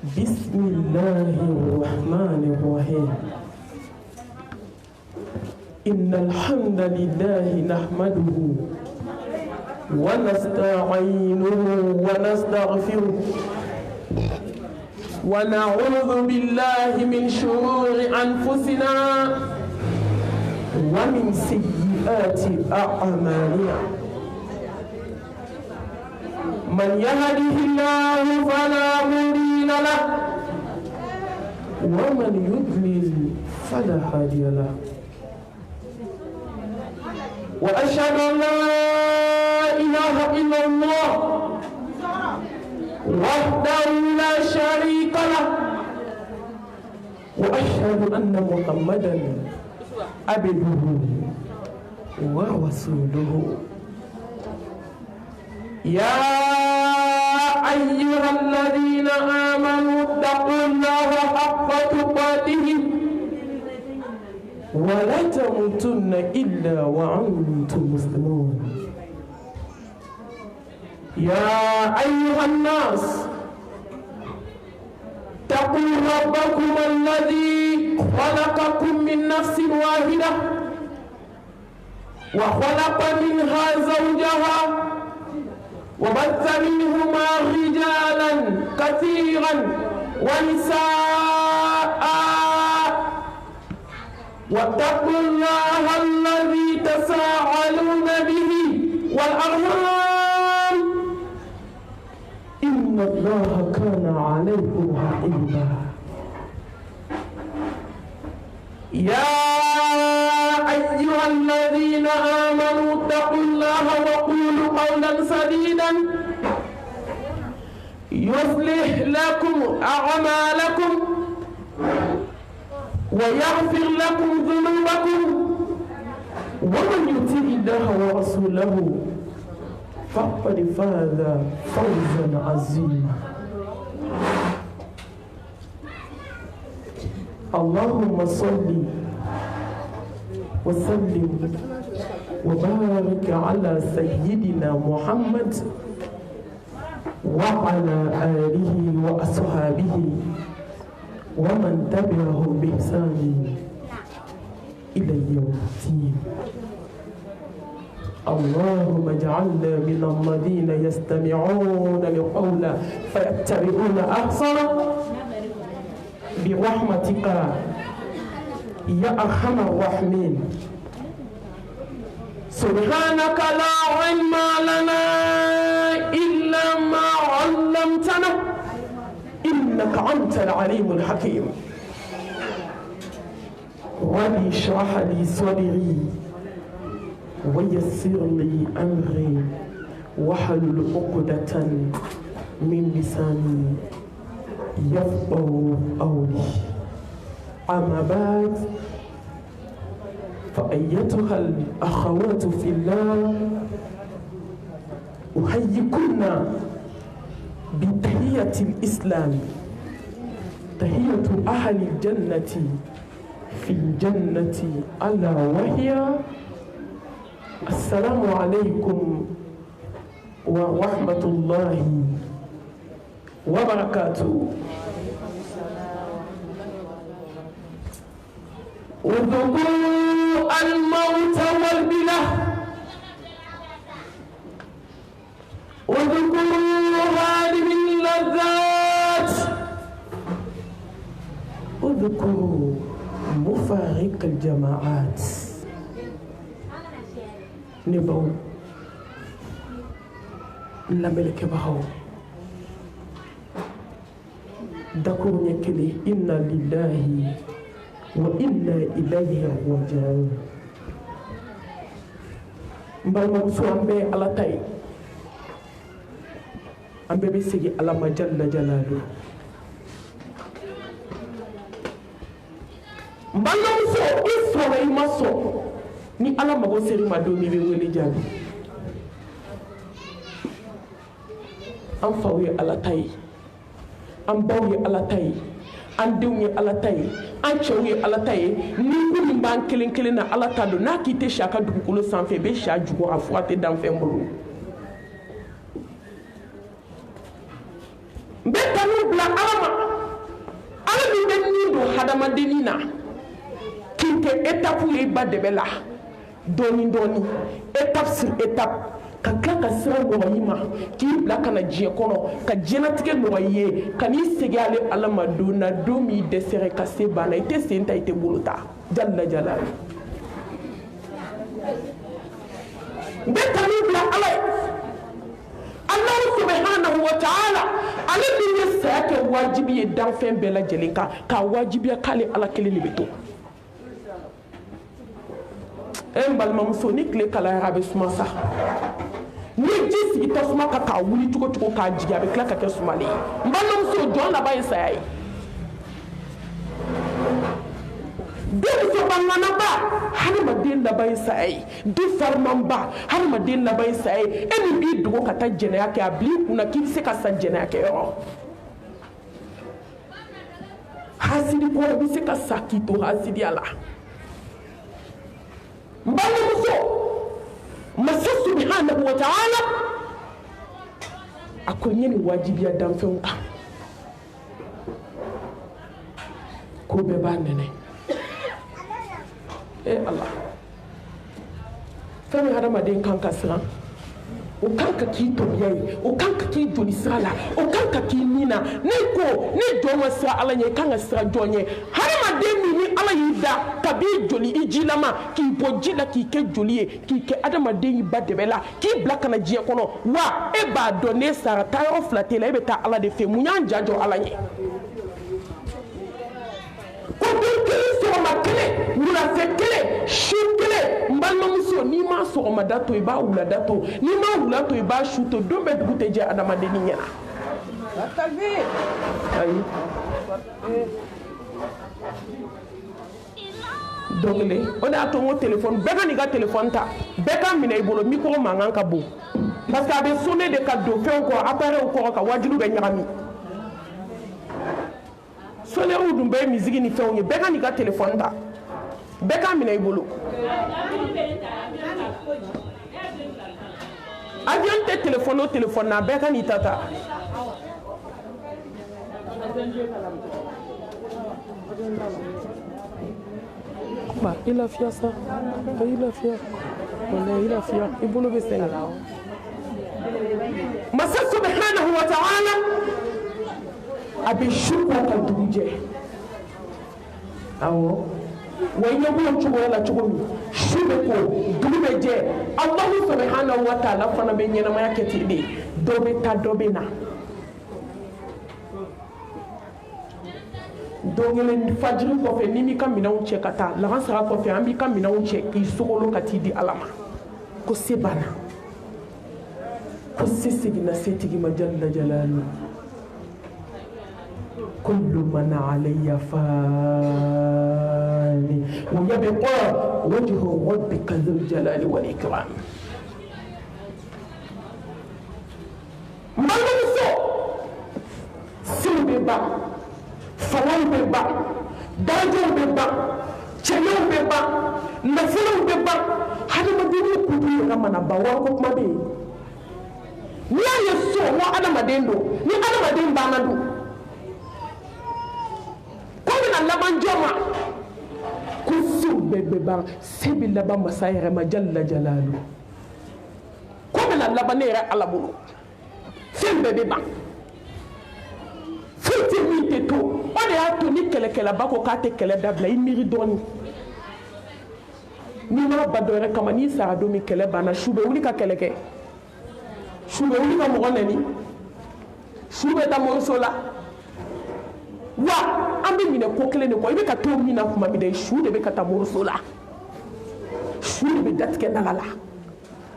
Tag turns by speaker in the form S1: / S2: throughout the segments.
S1: بسم الله الرحمن الرحيم إن الحمد لله نحمده ونستعينه ونستغفره ونعوذ بالله من شرور أنفسنا ومن سيئات أعمالنا من يهده الله فلا مضل له ومن يضلل فلا هادي له وأشهد أن لا إله إلا الله وحده لا شريك له وأشهد أن محمدا عبده ورسوله يا أيها الذين آمنوا اتقوا الله حق تقاته ولا تموتن إلا وأنتم مسلمون يا أيها الناس اتقوا ربكم الذي خلقكم من نفس واحدة وخلق منها زوجها وبث منهما رجالا كثيرا ونساء واتقوا الله الذي تساءلون به والأرحام إن الله كان عليكم رقيبا يا أيها الذين آمنوا اتقوا الله وقولوا قولا سديدا يصلح لكم أعمالكم ويغفر لكم ذنوبكم ومن يطع الله ورسوله فقد فاز فوزا عظيما اللهم صل وسلم وبارك على سيدنا محمد وعلى آله وأصحابه ومن تبعهم بإحسان إلى يوم الدين اللهم اجعلنا من الذين يستمعون القول فيتبعون أحسنه برحمتك يا أرحم الراحمين سبحانك لا علم لنا إلا ما علمتنا إنك أنت العليم الحكيم رب اشرح لي صدري ويسر لي أمري واحلل عقدة من لساني يفقهوا قولي أما بعد فأيتها الأخوات في الله أحييكن بتحية الإسلام تحية أهل الجنة في الجنة ألا وهي السلام عليكم ورحمة الله وبركاته اذكروا الموت والبلى اذكروا هذه اللذات اذكروا مفارق الجماعات نبو لملك بهو دكور يكلي إنا لله وإنا إليه راجعون مبالما سوامبي على تاي أمبي بيسيجي على مجال جلاله مبالما سو إسوى ما سو ni ala mago seri ma do mi be wele jabi am fawi ala tay am bawi ala tay an dewni ala tay an chewi ala tay ni ko min ban kelen kelen na ala ta do na ki te shaka dugukolo sanfɛ be sha jugo afwa te dan fɛn bolo be tanu bla alama adamadeni na k'i kɛ étape ye i ba dɛbɛ la dɔɔni dɔɔni étape sur étape ka tila ka sira nɔgɔya i ma k'i bila ka na diɲɛ kɔnɔ ka diɲɛlatigɛ nɔgɔya i ye ka n'i segin ale ala ma don na don min dɛsɛra ka se banna i tɛ sen ta i tɛ bolo ta jalla jalali n bɛ kanu bila ala ye Allahu subhanahu wa ta'ala ale min ye saya kɛ wajibi ye danfɛn bɛɛ lajɛlen kan k'a wajibiya k'ale ala kelen de bɛ to n balimamuso ni tile kalayara a bɛ suma sa ni ji sigi tasuma kan k'a wuli cogo cogo k'a jigin a bɛ tila ka kɛ sumalen ye n balimamuso jɔn laban ye saya ye denmusoba ŋanaba hadamaden laban ye saya ye du farimanba hadamaden laban ye saya ye e min b'i dogo ka taa jɛnɛya kɛ a bil'i kunna k'i bɛ se ka sa jɛnɛya kɛ yɔrɔ hasidi kɔrɔ bɛ se ka sa k'i to hasidiya la n balimamuso masa subhanahu wa ta'ala a ko n ye nin wajibiya danfɛnw kan ko bɛɛ b'a nɛnɛ Allah fɛn min hadamaden kan ka siran o kan ka k'i tobiya ye o kan ka k'i joli sira la o kan ka k'i nin na ne ko ne jɔn ma sira ala ɲɛ i kan ka sira jɔn ye hadamaden min ni ala y'i da ka b'i joli i jilama k'i bɔ ji la k'i kɛ joli ye k'i kɛ hadamaden y'i ba dɛbɛ la k'i bila ka na diɲɛ kɔnɔ wa e b'a dɔn ne sara taa yɔrɔ fila t'e la e bɛ taa ala de fɛ mun y'an ja jɔ ala ɲɛ ko den kelen sɔgɔma kelen wulafɛ kelen su kelen n balimamuso n'i ma sɔgɔmada to i b'a wulada to n'i ma wula to i b'a su to don bɛɛ dugu tɛ jɛ adamadenni ɲɛna ayi don kelen o de y'a to n ko telefɔni bɛɛ ka n'i ka telefɔni ta bɛɛ ka minɛ i bolo micro mankan ka bon parce que a bɛ sonné de ka don fɛnw kɔrɔ appareil kɔrɔ ka wajilu bɛ ɲagami sonnew dun bɛɛ ye musique ni fɛnw ye bɛɛ ka n'i ka telefɔni ta bɛɛ ka minɛ i bolo avion tɛ telefɔni o telefɔni na bɛɛ ka n'i ta ta ba i lafiya sa i lafiya wala i lafiya i bolo bɛ sɛgɛn masa subhanahu wa ta'ala a bɛ su kɔ ka dugu jɛ awɔ wa ɲɛ b'o cogoya la cogo min su bɛ ko dugu bɛ jɛ Allahu subhanahu wa ta'ala fana bɛ ɲɛnamaya kɛ ten de dɔ bɛ taa dɔ bɛ na don kelen fajiri kɔfɛ n'i m'i ka minɛnw cɛ ka taa lahansara kɔfɛ an b'i ka minɛnw cɛ k'i sogolo ka t'i di ala ma ko se banna ko se seginna setigi ma jalla jalaluhu كل من علي فان ويبقى وجه ربك ذو الجلال والإكرام مالوسو سن بيبا فلان بيبا داجو بيبا تشيو بيبا نفلو بيبا هذا ما ديني كوبي رمانا باوا كوكما بي نيا يسو وا أنا ما ديندو ني أنا ما دين بانادو laban joma kusu bebe ban sebi laban masayere ma jalla jalalu ko bela laban ne ala bulu sem bebe ban futi min te to o de y'a to ni kɛlɛkɛla ba ko k'a tɛ kɛlɛ dabila i miiri dɔɔni n'i ma ba dɔ yɛrɛ kama n'i sara don min kɛlɛ banna su bɛ wuli ka kɛlɛ kɛ su bɛ wuli ka mɔgɔ nɛni su bɛ taa mɔriso la wa an bɛ minɛ ko kelen de kɔ i bɛ ka to min na tuma min na su de bɛ ka taa moriso la su de bɛ datigɛ daga la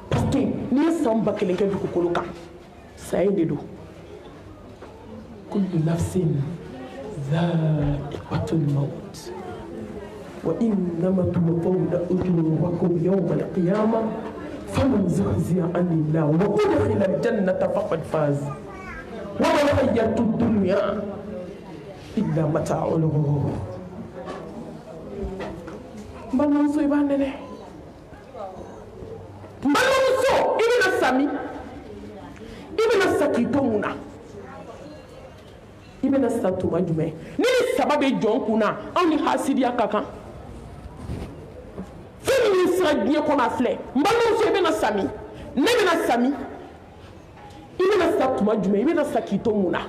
S1: parce que n'i ye san ba kelen kɛ dugukolo kan saya de don kullu nafsin dha'iqatul maut wa innama tuwaffawna ujurakum yawmal qiyamah faman zuhziya 'anil nar wa udkhila al-jannata faqad faz wa ma hayatud dunya illa mata'ul ghurur balimamuso i b'a nɛnɛ balimamuso i bɛna sami i bɛna sa k'i to mun na i bɛna sa tuma jumɛn ni saba bɛ jɔn kun na anw ni hasidiya ka kan fɛn min sera diɲɛ kɔnɔ a filɛ n balimamuso i bɛna sa min ne bɛna sa min i bɛna sa tuma jumɛn i bɛna sa k'i to mun na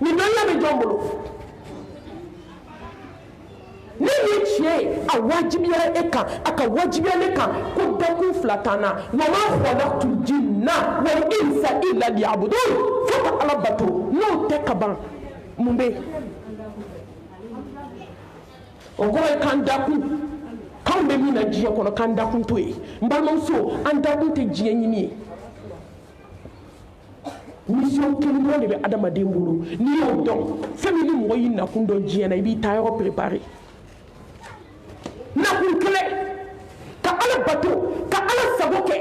S1: nin dɔnniya bɛ jɔn bolo ne ye tiɲɛ ye a wajibiyara e kan a ka wajibiya ne kan ko dakun fila t'an na wa ma khalaqtul jinna wal insa illa liya'budun fo ka Ala bato n'o tɛ ka ban mun bɛ yen o kɔrɔ ye k'an dakun k'anw bɛ min na diɲɛ kɔnɔ k'an dakun to yen n balimamuso an dakun tɛ diɲɛ ɲini ye mission kelen dɔrɔn de bɛ adamaden bolo n'i y'o dɔn fɛn min ni mɔgɔ y'i nakun dɔn diɲɛ na i b'i taa yɔrɔ préparer nakun kelen ka Ala bato ka Ala sago kɛ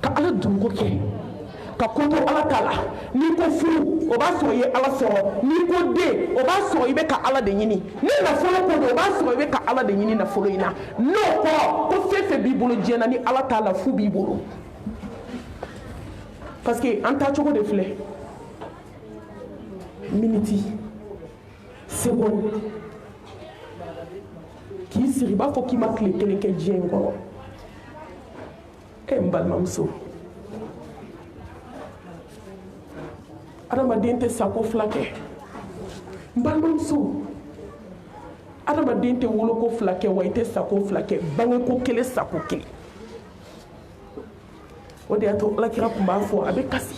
S1: ka Ala dunko kɛ ka ko to Ala ta la n'i ko furu o b'a sɔrɔ i ye Ala sɔrɔ n'i ko den o b'a sɔrɔ i bɛ ka Ala de ɲini ni nafolo ko don o b'a sɔrɔ i bɛ ka Ala de ɲini nafolo in na n'o kɔrɔ ko fɛn fɛn b'i bolo diɲɛ na ni Ala t'a la fu b'i bolo parce que an taacogo de filɛ miniti seconde k'i sigi i b'a fɔ k'i ma tile kelen kɛ diɲɛ in kɔrɔ n balimamuso adamaden tɛ sako fila kɛ n balimamuso adamaden tɛ woloko fila kɛ wa i tɛ sako fila kɛ bangeko kelen sako kelen o de y'a to Alakira tun b'a fɔ a bɛ kasi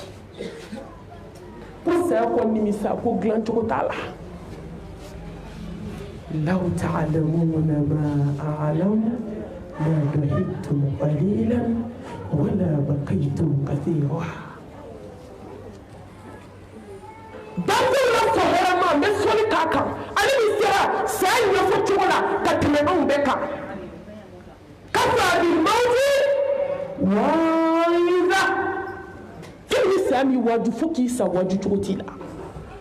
S1: ko saya kɔ nimisa ko dilancogo t'a la law ta'lamuna ma a'lamu la dahibtum qalilan wala baqaytum kathira banko la sɔhɔrɔma n bɛ sɔli k'a kan ale bɛ sera saya ɲɛfɔ cogo la ka tɛmɛ anw bɛɛ kan kafa bil mawti saya mi waju fo k'i sa waju cogo t'i la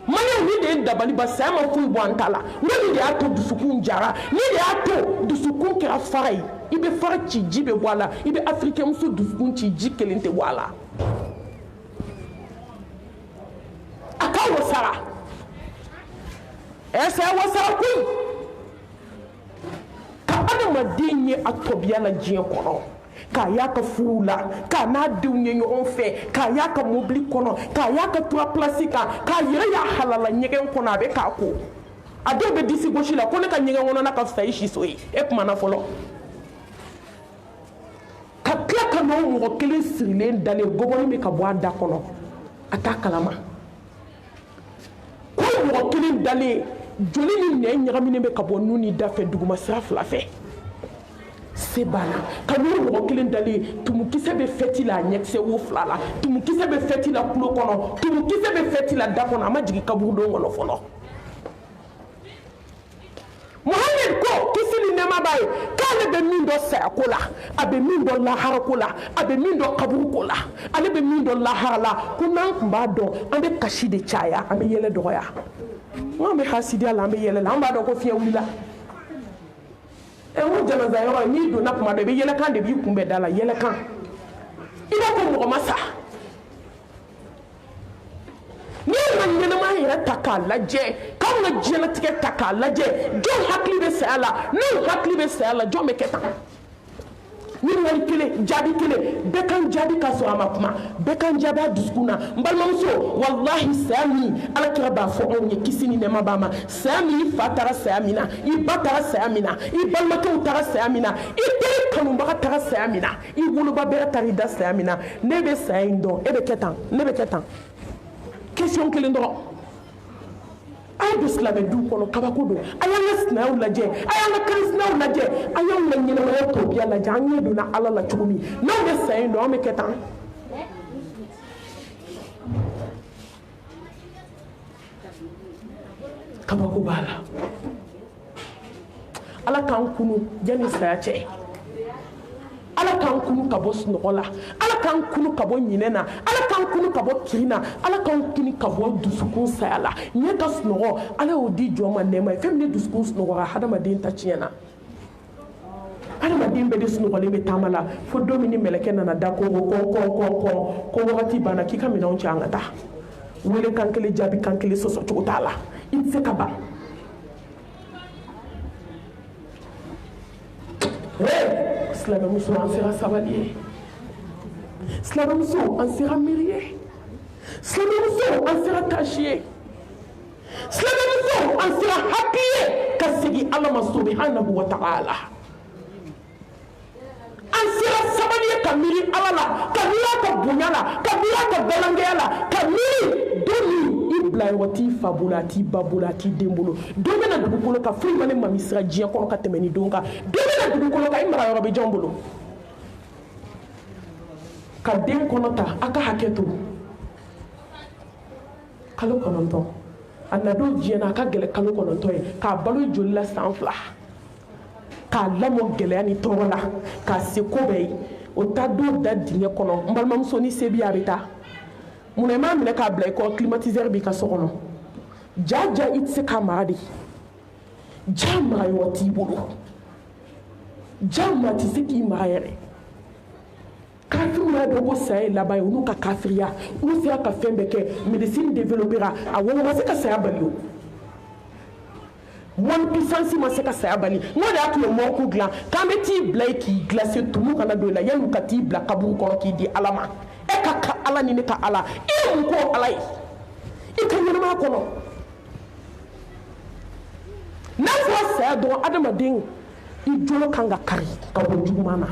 S1: mana ni de ye dabali ba saya ma foyi bɔ an ta la ne de y'a to dusukun jara ne de y'a to dusukun kɛra fara ye i bɛ fara ci ji bɛ bɔ a la i bɛ africain muso dusukun ci ji kelen tɛ bɔ a la a ka wasara saya wasara koyi ka adamaden ye a tɔbiya la diɲɛ kɔnɔ k'a y'a ka furu la k'a n'a denw ye ɲɔgɔn fɛ k'a y'a ka mobili kɔnɔ k'a y'a ka tura place kan k'a yɛrɛ y'a halala ɲɛgɛn kɔnɔ a bɛ k'a ko a dɔw bɛ disi gosi la ko ne ka ɲɛgɛn kɔnɔna ka fisa i siso ye e kumana fɔlɔ ka tila ka n'o mɔgɔ kelen sirilen dalen gɔbɔni bɛ ka bɔ a da kɔnɔ a t'a kalama ko mɔgɔ kelen dalen joli ni nɛn ɲagaminen bɛ ka bɔ nun ni da fɛ duguma sira fila fɛ se b'a la ka n'o mɔgɔ kelen dalen tumukisɛ bɛ fɛti la a ɲɛkisɛ wo fila la tumukisɛ bɛ fɛti la tulo kɔnɔ tumukisɛ bɛ fɛti la da kɔnɔ a ma jigin kaburudon kɔnɔ fɔlɔ Muhammed ko kisi ni nɛɛma b'a ye k'ale bɛ min dɔn sayako la a bɛ min dɔn laharako la a bɛ min dɔn kaburuko la ale bɛ min dɔn lahara la ko n'an tun b'a dɔn an bɛ kasi de caya an bɛ yɛlɛ dɔgɔya n'an bɛ hasidiya la an bɛ yɛlɛ la an b'a dɔn ko fiɲɛ wulila ko janaza yɔrɔ n'i donna tuma dɔ i bɛ yɛlɛkan de b'i kunbɛn da la yɛlɛkan i b'a fɔ mɔgɔ ma sa n'i ye ka ɲɛnɛmaya yɛrɛ ta k'a lajɛ k'anw ka diɲɛlatigɛ ta k'a lajɛ jɔn hakili bɛ saya la n'u hakili bɛ saya la jɔn bɛ kɛ tan ɲininkali kelen jaabi kelen bɛɛ kan jaabi ka sɔrɔ a ma kuma bɛɛ kan jaabi a dusukun na n balimamuso walahi saya min Alakira b'a fɔ anw ye kisi ni nɛɛma b'a ma saya min i fa taara saya min na i ba taara saya min na i balimakɛw taara saya min na i teri kanubaga taara saya min na i woloba bɛrɛ taara i da saya min na ne bɛ saya in dɔn e bɛ kɛ tan ne bɛ kɛ tan question kelen dɔrɔn a ye don silamɛ du kɔnɔ kabako don a y'an ka sinayaw lajɛ a y'an ka karisinaw lajɛ a y'anw ka ɲɛnɛmaya tɔbiya lajɛ an ɲɛ donna Ala la cogo min n'anw bɛ saya in dɔn an bɛ kɛ tan kabako b'a la Ala k'an kunu yanni saya cɛ Ala k'an kunu ka bɔ sunɔgɔ la Ala k'an kunu ka bɔ ɲinɛ na Ala k'an kunu ka bɔ kiri na Ala k'an kunu ka bɔ dusukun saya la ɲɛ ka sunɔgɔ Ala y'o di jɔn ma nɛɛma ye fɛn min ni dusukun sunɔgɔra hadamaden ta tiɲɛna hadamaden bɛɛ de sunɔgɔlen bɛ taama la fo don min ni mɛlɛkɛ nana da ko wagati banna k'i ka minɛnw cɛ an ka taa wele kan kelen jaabi kan kelen sɔsɔ cogo t'a la i tɛ se ka ban silamɛmuso an sera sabali ye silamɛmuso an sera miiri ye silamɛmuso an sera tasi ye silamɛmuso an sera hakili ye ka segin Ala ma subhanahu wa ta'ala an sera sabali ye ka miiri Ala la ka miiri a ka bonya la ka miiri a ka bɛlangɛya la ka miiri don min i bila yɔrɔ t'i fa bolo a t'i ba bolo a t'i den bolo don bɛna dugukolo kan foyi ma ne mami sira diɲɛ kɔnɔ ka tɛmɛ ni don kan don bɛna dugukolo kan i mara yɔrɔ bɛ jɔn bolo ka den kɔnɔ ta a ka hakɛ to kalo 9 a nadon diɲɛ na a ka gɛlɛ kalo 9 ye k'a balo joli la san 2 k'a lamɔ gɛlɛya ni tɔɔrɔ la k'a se ko bɛɛ ye o ta don da dingɛ kɔnɔ n balimamuso ni se bi a bɛ taa munna i m'a minɛ k'a bila i kɔ climatiseur b'i ka so kɔnɔ ja i tɛ se k'a mara de ja mara yɔrɔ t'i bolo ja maa tɛ se k'i mara yɛrɛ kafiriw y'a dɔn ko saya ye laban ye olu ka kafiriya olu sera ka fɛn bɛɛ kɛ médecine développera a wɔwɔ ma se ka saya bali o one puissance ma se ka saya bali n'o de y'a tun ye mɔɔku dilan k'an bɛ t'i bila yen k'i glacé tumu kana don i la yanni ka t'i bila kaburu kɔnɔ k'i di Ala ma e ka ka Ala ni ne ka Ala e ye mun ko Ala ye i ka ɲɛnamaya kɔnɔ n'a fɔra saya dɔrɔn adamaden i jolo kan ka kari ka bɔ juguman na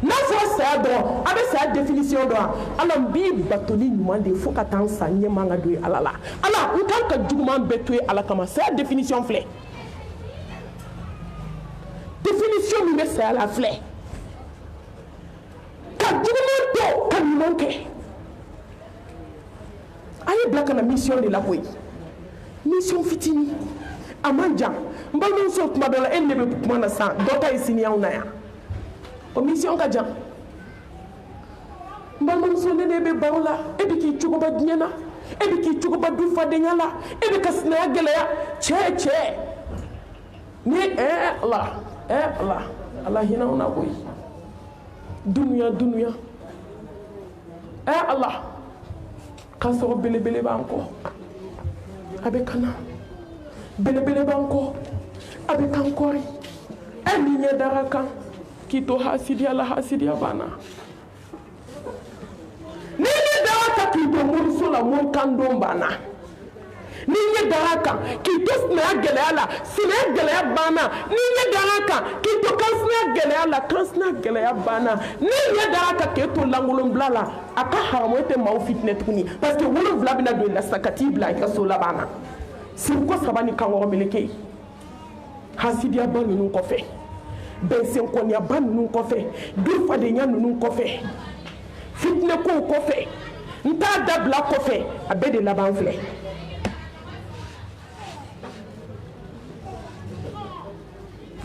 S1: n'a fɔra saya dɔrɔn a bɛ saya définition dɔn Ala n b'i batoli ɲuman de fo ka taa n sa ɲɛ man ka don Ala la Ala n kan ka juguman bɛɛ to Ala kama saya définition filɛ définition min bɛ saya la filɛ ka juguman to ka ɲuman kɛ a ye bila ka na mission de la koyi mission fitinin a man jan n balimamuso tuma dɔ la e ne bɛ kuma na san dɔ ta ye sini anw na yan o mission ka jan n balimamuso ne bɛ baro la e bɛ k'i cogoba diɲɛ na e bɛ k'i cogoba du fadenya la e bɛ ka sinaya gɛlɛya cɛ ni Ala hinɛ anw na koyi dunuya Ala k'a sɔrɔ belebele b'an kɔ a bɛ kana belebele b'an kɔ a bɛ kan kɔri e min ɲɛ dara kan k'i to hasidiya la hasidiya banna ni ɲɛ dara kan k'i to moriso la morikan don banna ni ɲɛ dara kan k'i to sinaya gɛlɛya la sinaya gɛlɛya banna ni ɲɛ dara kan k'i to kansinaya gɛlɛya la kansinaya gɛlɛya banna ni ɲɛ dara kan k'e to langolonbila la a ka haramu e tɛ maaw fitinɛ tuguni parce que 7 bɛna don i la sisan ka t'i bila i ka so laban na siriko 3 ni kankɔrɔ meleke hasidiyaba ninnu kɔfɛ bɛnsɛnkɔniyaba ninnu kɔfɛ dufadenya ninnu kɔfɛ fitinɛkow kɔfɛ n t'a dabila kɔfɛ a bɛɛ de laban filɛ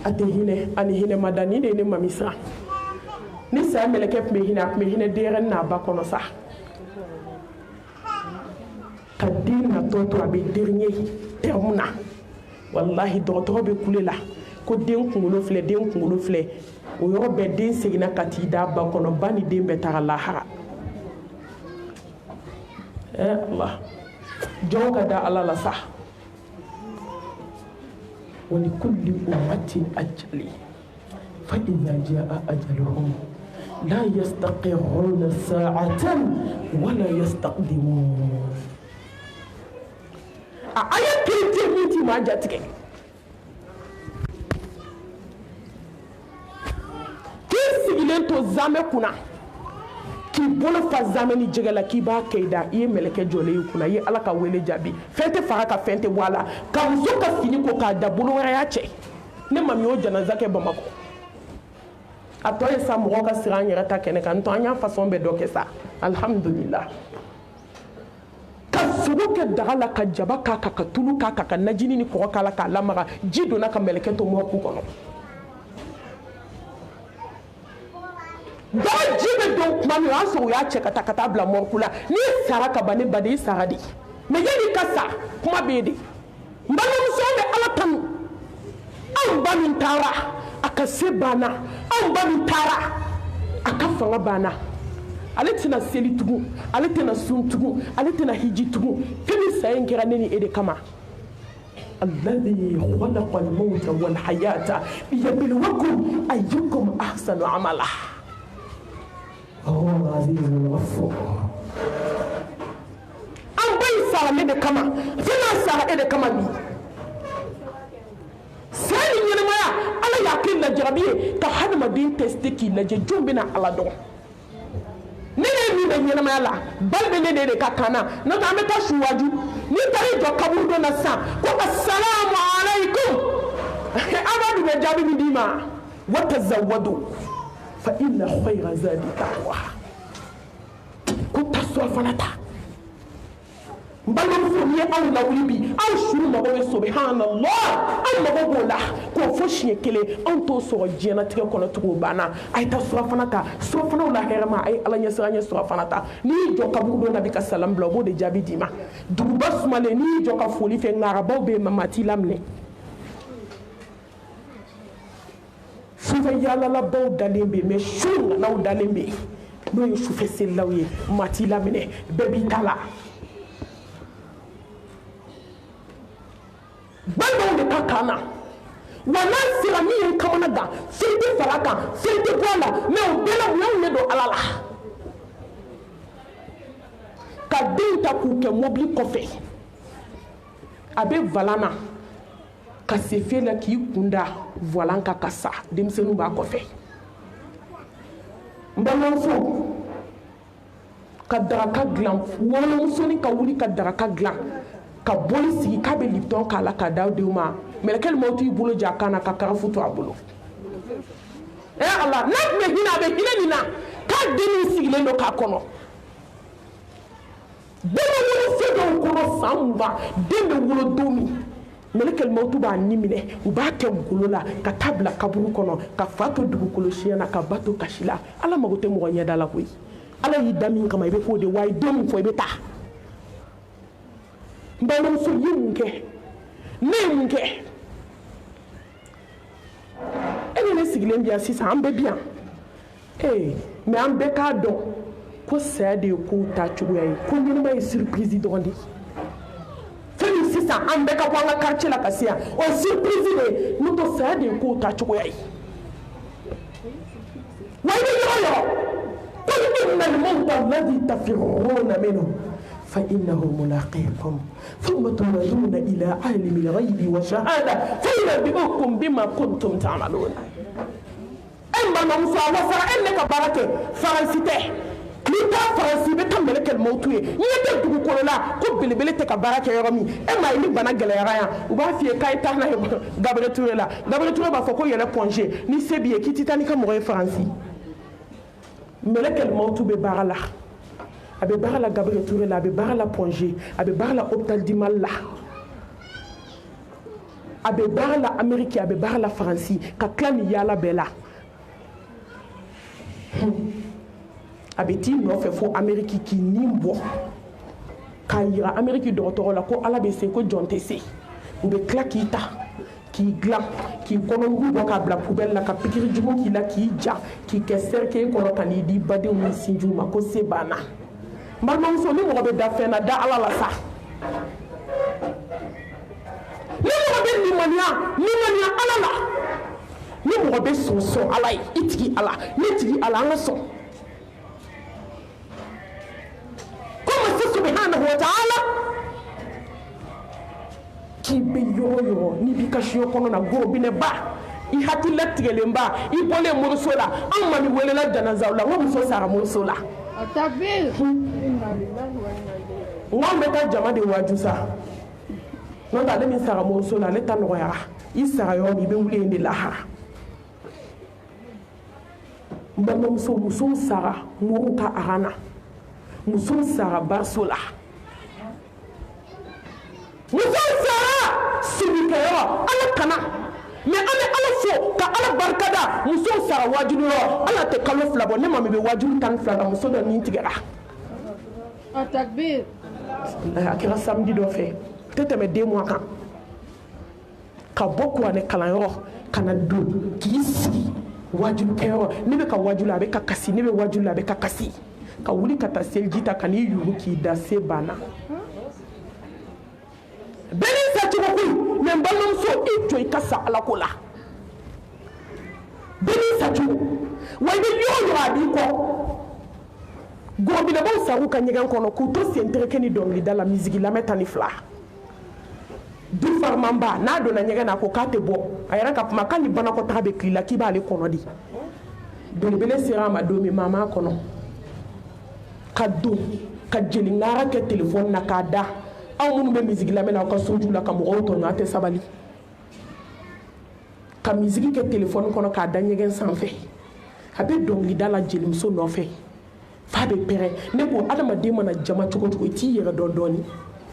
S1: a tɛ hinɛ ani hinɛ ma da ni de ye ne mami siran ni saya mɛlɛkɛ tun bɛ hinɛ a tun bɛ hinɛ denyɛrɛnin n'a ba kɔnɔ sa ka den natɔ to a bɛ dernier terme na walahi dɔgɔtɔrɔ bɛ kule la ko den kunkolo filɛ o yɔrɔ bɛɛ den seginna ka t'i da ba kɔnɔ ba ni den bɛɛ taga lahara Allah jɔn ka da Ala la sa ولكل أمة أجل فإذا جاء أجلهم لا يستقرون ساعة ولا يستقدمون أيا كريتيفيتي ما جاتك كيف سيلين تو زامي كنا k'i bolo fa zamani jɛgɛ la k'i b'a kɛ i da i ye mɛlɛkɛ jɔlen y'i kunna i ye Ala ka wele jaabi fɛn tɛ faga ka fɛn tɛ bɔ a la ka muso ka fini ko k'a da bolo wɛrɛ y'a cɛ ne mami y'o janaza kɛ Bamakɔ a tɔ ye sa mɔgɔw ka siran an yɛrɛ ta kɛnɛ kan ntɔ an y'a façon bɛɛ dɔ kɛ sa alhamdulillah ka sogo kɛ daga la ka jaba k'a kan ka tulu k'a kan ka najini ni kɔgɔ k'a la k'a lamaga ji donna ka mɛlɛkɛ to mɔɔku kɔnɔ dɔw ji bɛ don tuma min o y'a sɔrɔ u y'a cɛ ka taa bila mɔriku la n'i sara ka ban ne baden i sara de mais yanni i ka sa kuma bɛ yen de n balimamuso bɛ Ala tanu anw ba min taara a ka se banna anw ba min taara a ka fanga banna ale tɛna seli tugun ale tɛna sun tugun ale tɛna hiji tugun fɛn min sa in kɛra ne ni e de kama الذي خلق الموت والحياة ليبلوكم أيكم أحسن عملا هو العزيز الغفور أم بيسا من كما فلا سا كما بي سالي ينما على يقين لجربيه كحد ما دين تستكي لججون بنا على دون nene mi be nyema la balbe nene de kakana no ta meta shuwaju ni tare jo kabudo na sa ko assalamu alaikum abadu be jabi bidima wa tazawwadu fa inna khayra zadi taqwa ko taswa fanata mbalma fu ni aw la wuli aw shuru ma bo subhanallah aw ma bo la ko fo shie kele on to so jena tige kono tugo bana ay ta sura fanata so fana la herma ay ala nya sura fanata ni jo ka bu do nabi ka salam bla bo de jabi dima du basmale ni jo ka foli fe ngara bo be mamati lamne sufa yalla la bo dalembe me shunga na dalembe no yo sufa selawi mati lamne bebi tala balbaw de ka kana wala sirami en kamana da fiti faraka fiti bola me o bela mo ne do alala ka dinta ku ke mobili kofe abe valana ka se fela ki kunda volan ka kasa demsenu ba kofe mbalonso ka daraka glan wala musoni ka wuli ka daraka glan ka boli sigi ka be lipton kala ka dawdewma melekel mawti bulo jakana ka karafutu abulo Allah nak me hina be hinanina ka deni sigile no ka kono deni wolo fedo kono samba deni wolo domi melekel mawtu ba nimine u ba ke gulola ka tabla kaburu kono ka fato dugukolo shiana ka bato kashila ala magote mo nya dala koy ala yi dami kama ibe ko de way domi fo ibe ta mbalom so yunke nenke ene ne sigile bia sisa ambe bia me ambe ka do ko sade ko ta chugoy ko ni may surprise do ndi feli sisa ambe ka wanga quartier la kasia o surprise de muto sade ko ta chugoy wayne yo qul inna al-mawta alladhi tafirruna minhu فإنه ملاقيكم ثم تردون إلى عالم الغيب والشهادة فينبئكم بما كنتم تعملون أما نمسا وفر إنك بركة فرنسيته لتا فرنسي بتملك الموت يتدو كولا قبل بلتك بركة يرمي أما إنك بنا جليرايا وبافي كاي تانا غابري توريلا بفكو يلا كونجي ني سبيه كي تيتانيكا مغي فرنسي ملك الموت ببارلا abe bara la Gabriel Touré la abe bara la Pongé abe bara la hôpital d'Imal la abe bara la Amérique abe bara la France ka klani yala bela abe ti no fe fo Amérique ki nimbo ka yira Amérique docteur la ko ala be se ko jontese ube klakita ki gla ki kono ngubo ka bla poubelle la ka pikiri jugo ki la ki ja ki keser ke kono tani di bade wi sinju ma ko sebana malmam so ni mo be da fena da ala la sa ni mo be ni mania ala la ni mo be so ala itigi ala ni tigi ala nga so comme c'est subhanahu wa ta'ala ki be yo ni bi kashiyo kono na go bi ne ba i hati latigele mba i bole murusola amma mi welela janaza la wo muso sara murusola atakbir ngombe ka jama de wajusa no da le min sara murusola le tan roya i sara yo mi be wule ndi lahara mbamba muso sara muruka arana muso sara barsola muso sara sibikeyo ala kana mais ane ala fo ka ala barkada muso sara wajulu ala te kalo flabo ne mami be wajulu tan flaba muso do ni tigera takbir akira samedi do fe tete me 2 mois kan ka bokku ane kala yo kana do kisi wajulu keyo ne be ka wajulu abe ka kasi ne be wajulu abe ka kasi ka wuli ka taa seliji ta ka n'i yugu k'i da se banna bɛɛ n'i sacogo koyi mɛ n balimamuso i jɔ i ka sa ala ko la bɛɛ n'i sacogo wa i bɛ yɔrɔ yɔrɔ a b'i kɔ gɔbinabaw sagu ka ɲɛgɛn kɔnɔ k'u to sen tɛgɛkɛ ni dɔnkilida la misigi lamɛn tan ni fila du farimanba n'a donna ɲɛgɛn na ko k'a tɛ bɔ a yɛrɛ ka kuma k'ali banakɔtaga bɛ k'i la k'i b'ale kɔnɔ di belebele sera a ma don min maa m'a kɔnɔ ka don ka jeli ŋara kɛ telefɔni na k'a da aw minnu bɛ misigi lamɛn na aw ka soju la ka mɔgɔw tɔɲɔ a tɛ sabali ka misigi kɛ telefɔni kɔnɔ k'a da ɲɛgɛn sanfɛ a bɛ dɔnkilida la jelimuso nɔfɛ f'a bɛ pɛrɛn ne ko adamaden mana jama cogo cogo i t'i yɛrɛ dɔn dɔɔni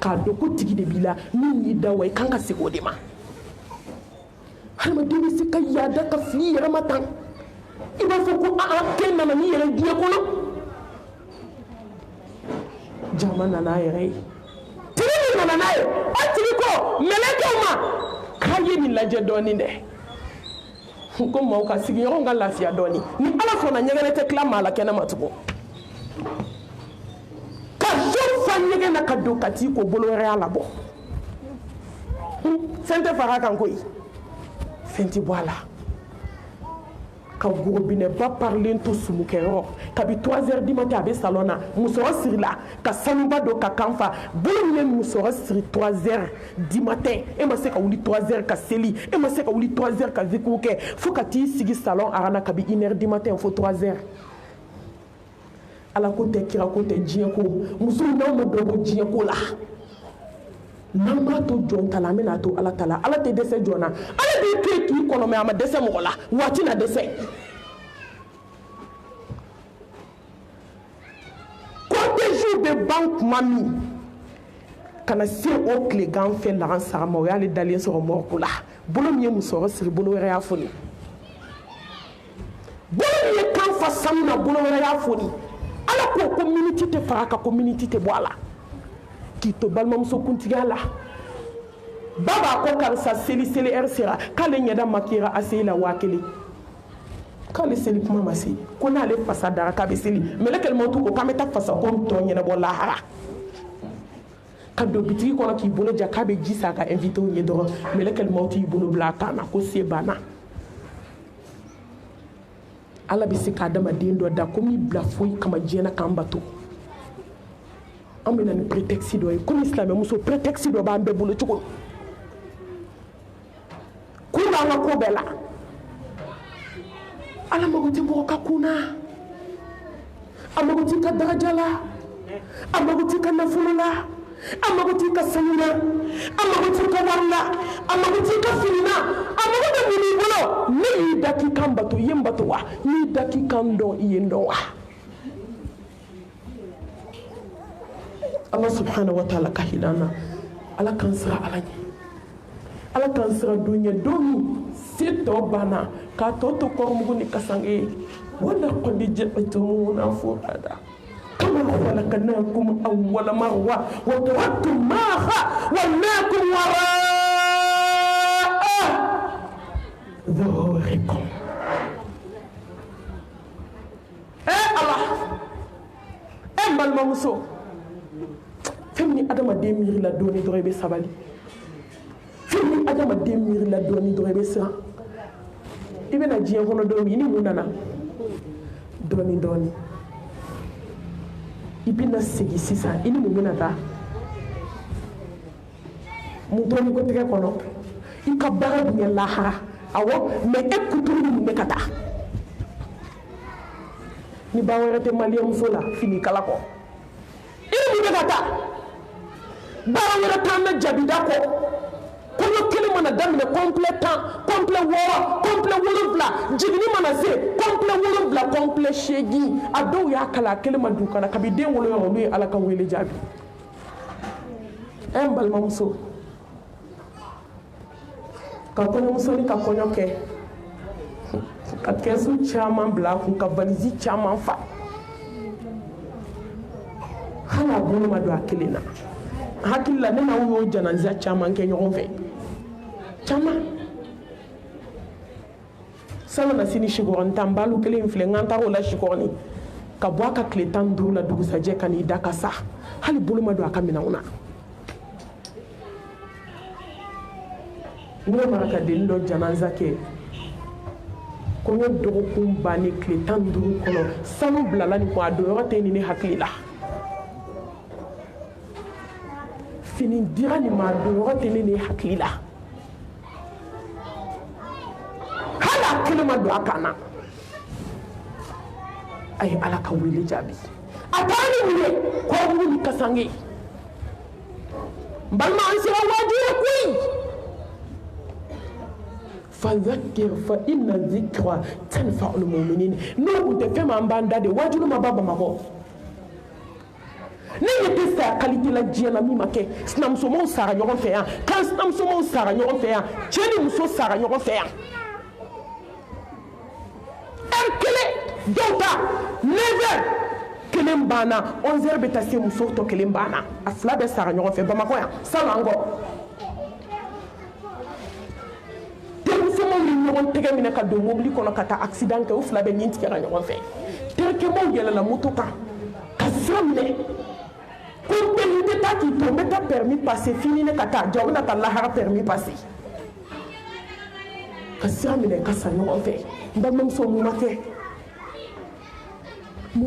S1: k'a dɔn ko tigi de b'i la min y'i da wa i kan ka segin o de ma adamaden bɛ se ka yaada ka fili i yɛrɛ ma tan i b'a fɔ ko kɛ nana n'i yɛrɛ diɲɛ kɔnɔ jama nana a yɛrɛ ye tigi min nana n'a ye o tigi ko mɛlɛkɛw ma k'a ye nin lajɛ dɔɔni dɛ ko maaw ka sigiɲɔgɔnw ka lafiya dɔɔni ni ala sɔnna ɲɛgɛnɛ tɛ tila maa la kɛnɛ ma tugun ka so fa ɲɛgɛn na ka don ka t'i ko bolo wɛrɛ y'a labɔ fɛn tɛ far'a kan koyi fɛn tɛ bɔ a la ka gorobinɛba parilen to sumukɛyɔrɔ kabi 3 heures du matin a bɛ salon na musɔrɔ sirila ka sanuba don ka kan fa bolo min ye musɔrɔ siri 3 heures du matin e ma se ka wuli 3 heures ka seli e ma se ka wuli 3 heures ka zikiriw kɛ fo ka t'i sigi salon arana kabi 1 heure du matin fo 3 heures ala ko tɛ kira ko tɛ diɲɛ ko musow n'aw ma dɔn ko diɲɛ ko la n'an b'a to jɔn ta la an bɛna to ala ta la ala tɛ dɛsɛ jɔn na ala b'i to yen k'i kɔnɔ mɛ a ma dɛsɛ mɔgɔ la waati na dɛsɛ cortège bɛ ban kuma min ka na se o tilegan fɛ lagan saga ma o y'ale dalen sɔrɔ mɔriko la bolo min ye musɔrɔ siri bolo wɛrɛ y'a foni bolo min ye kan fa sanu na bolo wɛrɛ y'a foni ala ko miniti tɛ fara kan ko miniti tɛ bɔ a la k'i to balimamuso kuntigiya la ba b'a ko karisa seli heure sera k'ale ɲɛda makiyera a seli la 1000 k'ale seli kuma ma se ko n'ale fasa dara k'a bɛ seli mɛlɛkɛl mɔtu ko k'an bɛ taa fasa ko tɔ ɲɛnabɔ lahara ka don bitigi kɔnɔ k'i bolo ja k'a bɛ ji sa ka invité ɲɛ dɔrɔn mɛlɛkɛl mɔtu y'i bolo bila a kan na ko se banna ala bɛ se ka adamaden dɔ da ko min bila foyi kama diɲɛ na k'an bato an bɛna ni prétexte dɔ ye komi silamɛmuso prétexte dɔ b'an bɛɛ bolo cogo kun b'an ka ko bɛɛ la ala mago tɛ mɔgɔ ka kun na a mago t'i ka daraja la a mago t'i ka nafolo la a mago t'i ka sanu na a mago t'i ka wari la a mago t'i ka fini na a mago bɛ mun i bolo ne y'i da k'i kan bato i ye n bato wa n'i da k'i kan dɔn i ye n dɔn wa Allah subhanahu wa ta'ala ka hinana ala kan sira ala ɲɛ ala kan sira don ɲɛ don min se tɔ banna k'a tɔ to kɔrɔmugu ni kasange ye wala kɔni jɛtumuna furada kama khalaqnakum awwala marra wa taraktum ma khawalnakum wara'a dhuhurikum Allah balimamuso fɛn min adamaden miiri la dɔɔni dɔrɔn i bɛ sabali fɛn min adamaden miiri la dɔɔni dɔrɔn i bɛ siran i bɛna diɲɛ kɔnɔ don min i ni mun nana dɔɔni dɔɔni i bɛna segin sisan i ni mun bɛna taa mun dɔɔni ko tigɛ kɔnɔ i ka baara dun ye lahara awɔ mɛ e kuturu ni mun bɛ ka taa ni ba wɛrɛ tɛ maliyɛnmuso la fini kala kɔ i ni mun bɛ ka taa baara wɛrɛ t'an bɛ jabida kɔ kɔɲɔ kelen mana daminɛ complet 10 complet 6 complet 7 jiginni mana se complet 7 complet 8 a dɔw y'a kala a kelen ma du kana kabi den wolo yɔrɔ olu ye ala ka wele jaabi n balimamuso ka kɔɲɔmuso ni ka kɔɲɔ kɛ ka kɛsu caman bila a kun ka valise caman fa hali a bolo ma don a kelen na hakili la ne n'aw y'o janaza caman kɛ ɲɔgɔn fɛ caman salon na sini sikɔrɔni tan balu kelen filɛ n kan taara o la sikɔrɔni ka bɔ a ka tile 15 la dugusajɛ ka n'i da ka sa hali bolo ma don a ka minɛnw na ne mara ka den dɔ janaza kɛ kɔɲɔ dɔgɔkun bannen tile 15 kɔnɔ sanu bilala nin kun a don yɔrɔ tɛ nin ne hakili la fini dira nin ma a don yɔrɔ tɛ ne hakili la hali a kelen ma don a kan na a ye ala ka wele jaabi a taara ni wele kɔrɔbugu ni kasange balima an sera wajibi koyi fadhakir fa inna dhikra tanfa'ul mu'minin n'o kun tɛ fɛn min b'an da de wajibi ma ba Bamakɔ ne ye tɛ sa qualité la diɲɛ la min ma kɛ sinamusomaw sara ɲɔgɔn fɛ yan kan sinamusomaw sara ɲɔgɔn fɛ yan cɛ ni muso sara ɲɔgɔn fɛ yan kelen dɔw ta 9h kelen banna 11h bɛ taa se muso tɔ kelen banna a fila bɛ sara ɲɔgɔn fɛ Bamakɔ yan sanu an kɔ denmusomaw ni ɲɔgɔn tɛgɛ minɛ ka don mobili kɔnɔ ka taa accident kɛ u fila bɛ ɲin tigɛra ɲɔgɔn fɛ terikɛmaw yɛlɛla moto kan ka sira minɛ ko n tɛ taa k'i to n bɛ taa permis passer fini ne ka taa jɔ n bɛna taa lahara permis passer ka sira minɛ ka sa ɲɔgɔn fɛ n balimamuso mun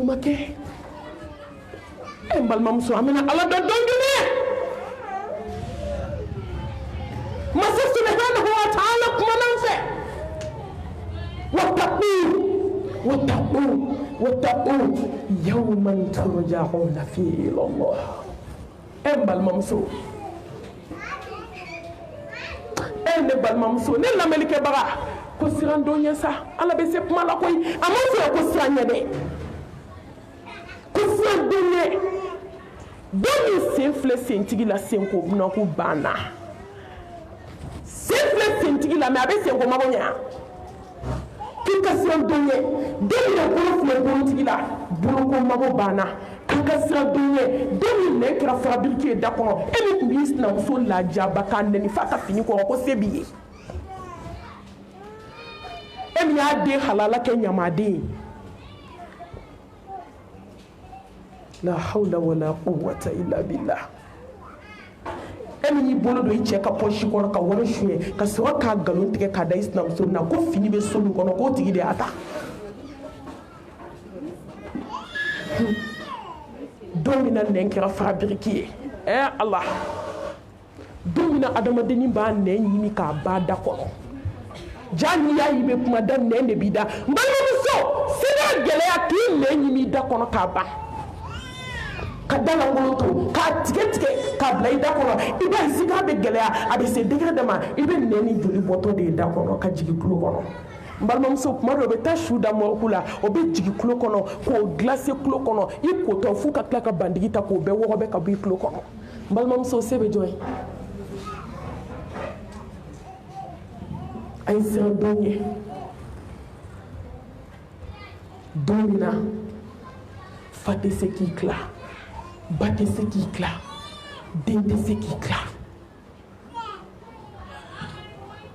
S1: ma kɛ n balimamuso an bɛna ala dɔn dɔnkili masa subhanahu wa ta'ala kumana n fɛ wattaqu yawman turja'una fihi ila Allah n balimamuso ne balimamuso ne lamɛnnikɛbaga ko siran dɔ ɲɛ sa ala bɛ se kuma la koyi a ma fɔ ko siran ɲɛ dɛ ko siran dɔ ɲɛ dɔ min sen filɛ sentigi la senko bunako banna sen filɛ sentigi la mɛ a bɛ senko mago ɲɛ k'i ka siran dɔ ɲɛ dɔ min bolo filɛ bolotigi la boloko mago banna k'i ka siran dɔ ɲɛ dɔ min nɛn kɛra farabiriki ye da kɔnɔ e min tun b'i sinamuso lajaba k'a nɛni f'a ka fini kɔrɔ ko se b'i ye e min y'a den halala kɛ ɲamaden ye la hawla wala quwwata illa billah e min y'i bolo don i cɛ ka pɔsi kɔnɔ ka wari suɲɛ ka sɔrɔ k'a nkalon tigɛ k'a da i sinamuso na ko fini bɛ so min kɔnɔ k'o tigi de y'a ta don min na nɛn kɛra farabiriki ye ala don min na adamadennin b'a nɛn ɲimi k'a ba da kɔnɔ ja n'i y'a ye i bɛ kuma da nɛn de b'i da n balimamuso sini gɛlɛya k'i nɛn ɲimi i da kɔnɔ k'a ban ka dalankolon to k'a tigɛ tigɛ k'a bila i da kɔnɔ i b'a ye sika bɛ gɛlɛya a bɛ se degré dɔ ma i bɛ nɛn ni joli bɔtɔ de ye da kɔnɔ ka jigin tulo kɔnɔ n balimamuso kuma dɔ o bɛ taa su da mɔriku la o bɛ jigin tulo kɔnɔ k'o glacé tulo kɔnɔ i kotɔ f'u ka tila ka bandigi ta k'o bɛɛ wɔgɔbɛ ka bɔ i tulo kɔnɔ n balimamuso se bɛ jɔ ye a ye siran dɔn ɲɛ don min na fa tɛ se k'i tila ba tɛ se k'i tila den tɛ se k'i tila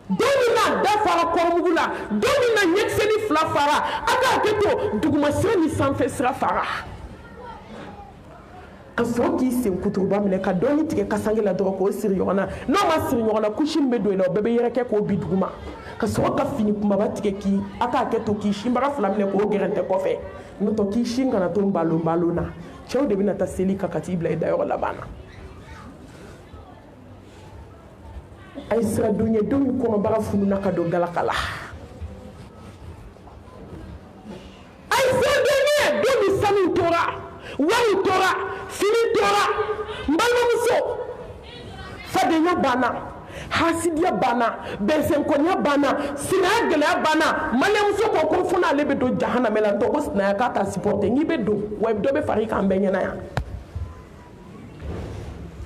S1: don min na da fara kɔrɔmugu la don min na ɲɛkisɛni fila fara a k'a kɛ to dugumasira ni sanfɛ sira fara ka sɔrɔ k'i sen kuturuba minɛ ka dɔɔni tigɛ kasange la dɔrɔn k'o siri ɲɔgɔn na n'o ma siri ɲɔgɔn na kusi min bɛ don i la o bɛɛ bɛ yɛrɛkɛ k'o bi duguma ka sɔrɔ ka fini kumaba tigɛ a k'a kɛ to k'i sinbaga fila minɛ k'o gɛrɛntɛ kɔfɛ n'o tɛ k'i sin kana to nbalon na cɛw de bɛna taa seli kan ka t'i bila i dayɔrɔ laban na a ye sira don ye don min kɔnɔbaga fununa ka don galaka la a ye sira don ye don min sanu tora wari tora fini tora n balimamuso fadenya banna hasidiya banna bɛnsɛnkɔniya banna sinaya gɛlɛya banna maliyɛnmuso ko ko fo n'ale bɛ don jahanama la n tɔ ko sinaya k'a ta supporter n'i bɛ don wa dɔ bɛ fara i kan bɛɛ ɲɛna yan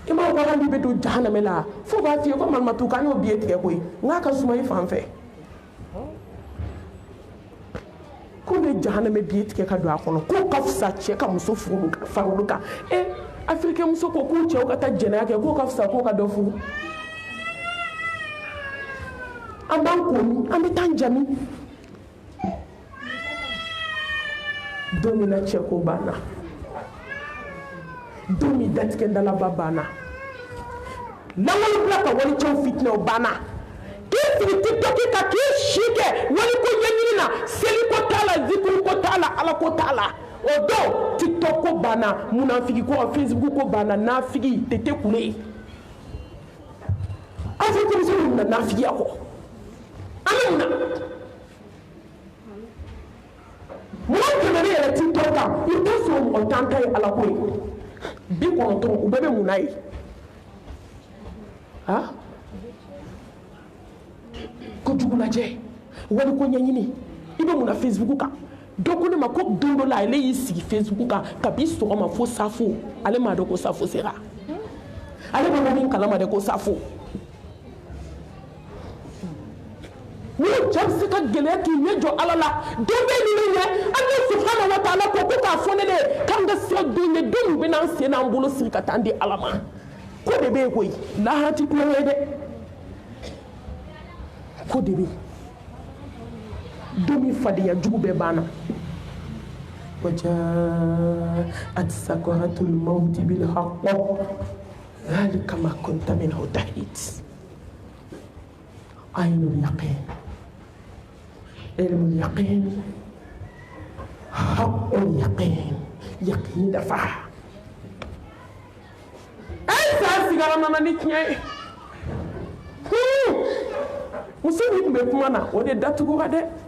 S1: i m'a fɔ hali n'i bɛ don jahanama la fo b'a f'i ye ko malimatu k'an y'o biye tigɛ koyi n k'a ka suma i fan fɛ ko bɛ jahanama biye tigɛ ka don a kɔnɔ k'o ka fisa cɛ ka muso farolu kan afirikɛn muso ko k'u cɛw ka taa jɛnɛya kɛ k'o ka fisa k'o ka dɔ furu an b'an koni an bɛ taa an jami domina cheko bana domi datke ndala babana langol blaka wali chow fitna o bana ki tiktok ka ki shike wali ko yanyina seli ko tala zikru ko tala ala ko tala o do tiktok ko bana munafiki ko facebook ko bana nafiki tete kule afi ko so na nafiki ko amina mo ko na re tiktok ka ito so mo tanta ala ko bi ko to o bebe munai ha ko jugulaje wali ko nyanyini ibe muna facebook ka doko ne mako dondo la ile yisi facebook ka bi so ma fo safo ale ma doko safo sera ale ba min kala ma de ko safo ni jamsi ka gele ki nyejo alala dombe ni ne Allah subhanahu wa ta'ala ko ka fo ne de kanga se do ne dum be nan se nan bulu sirka tande alama ko de be koy la hati ko de ko de be domi fadiya jugu be bana وجاءت سكرة الموت بالحق ذلك ما كنت منه تحيد عين اليقين علم اليقين حق اليقين يقين دفع أنت سيجارة ما نتني مسلم بكمانا ودي داتو هذا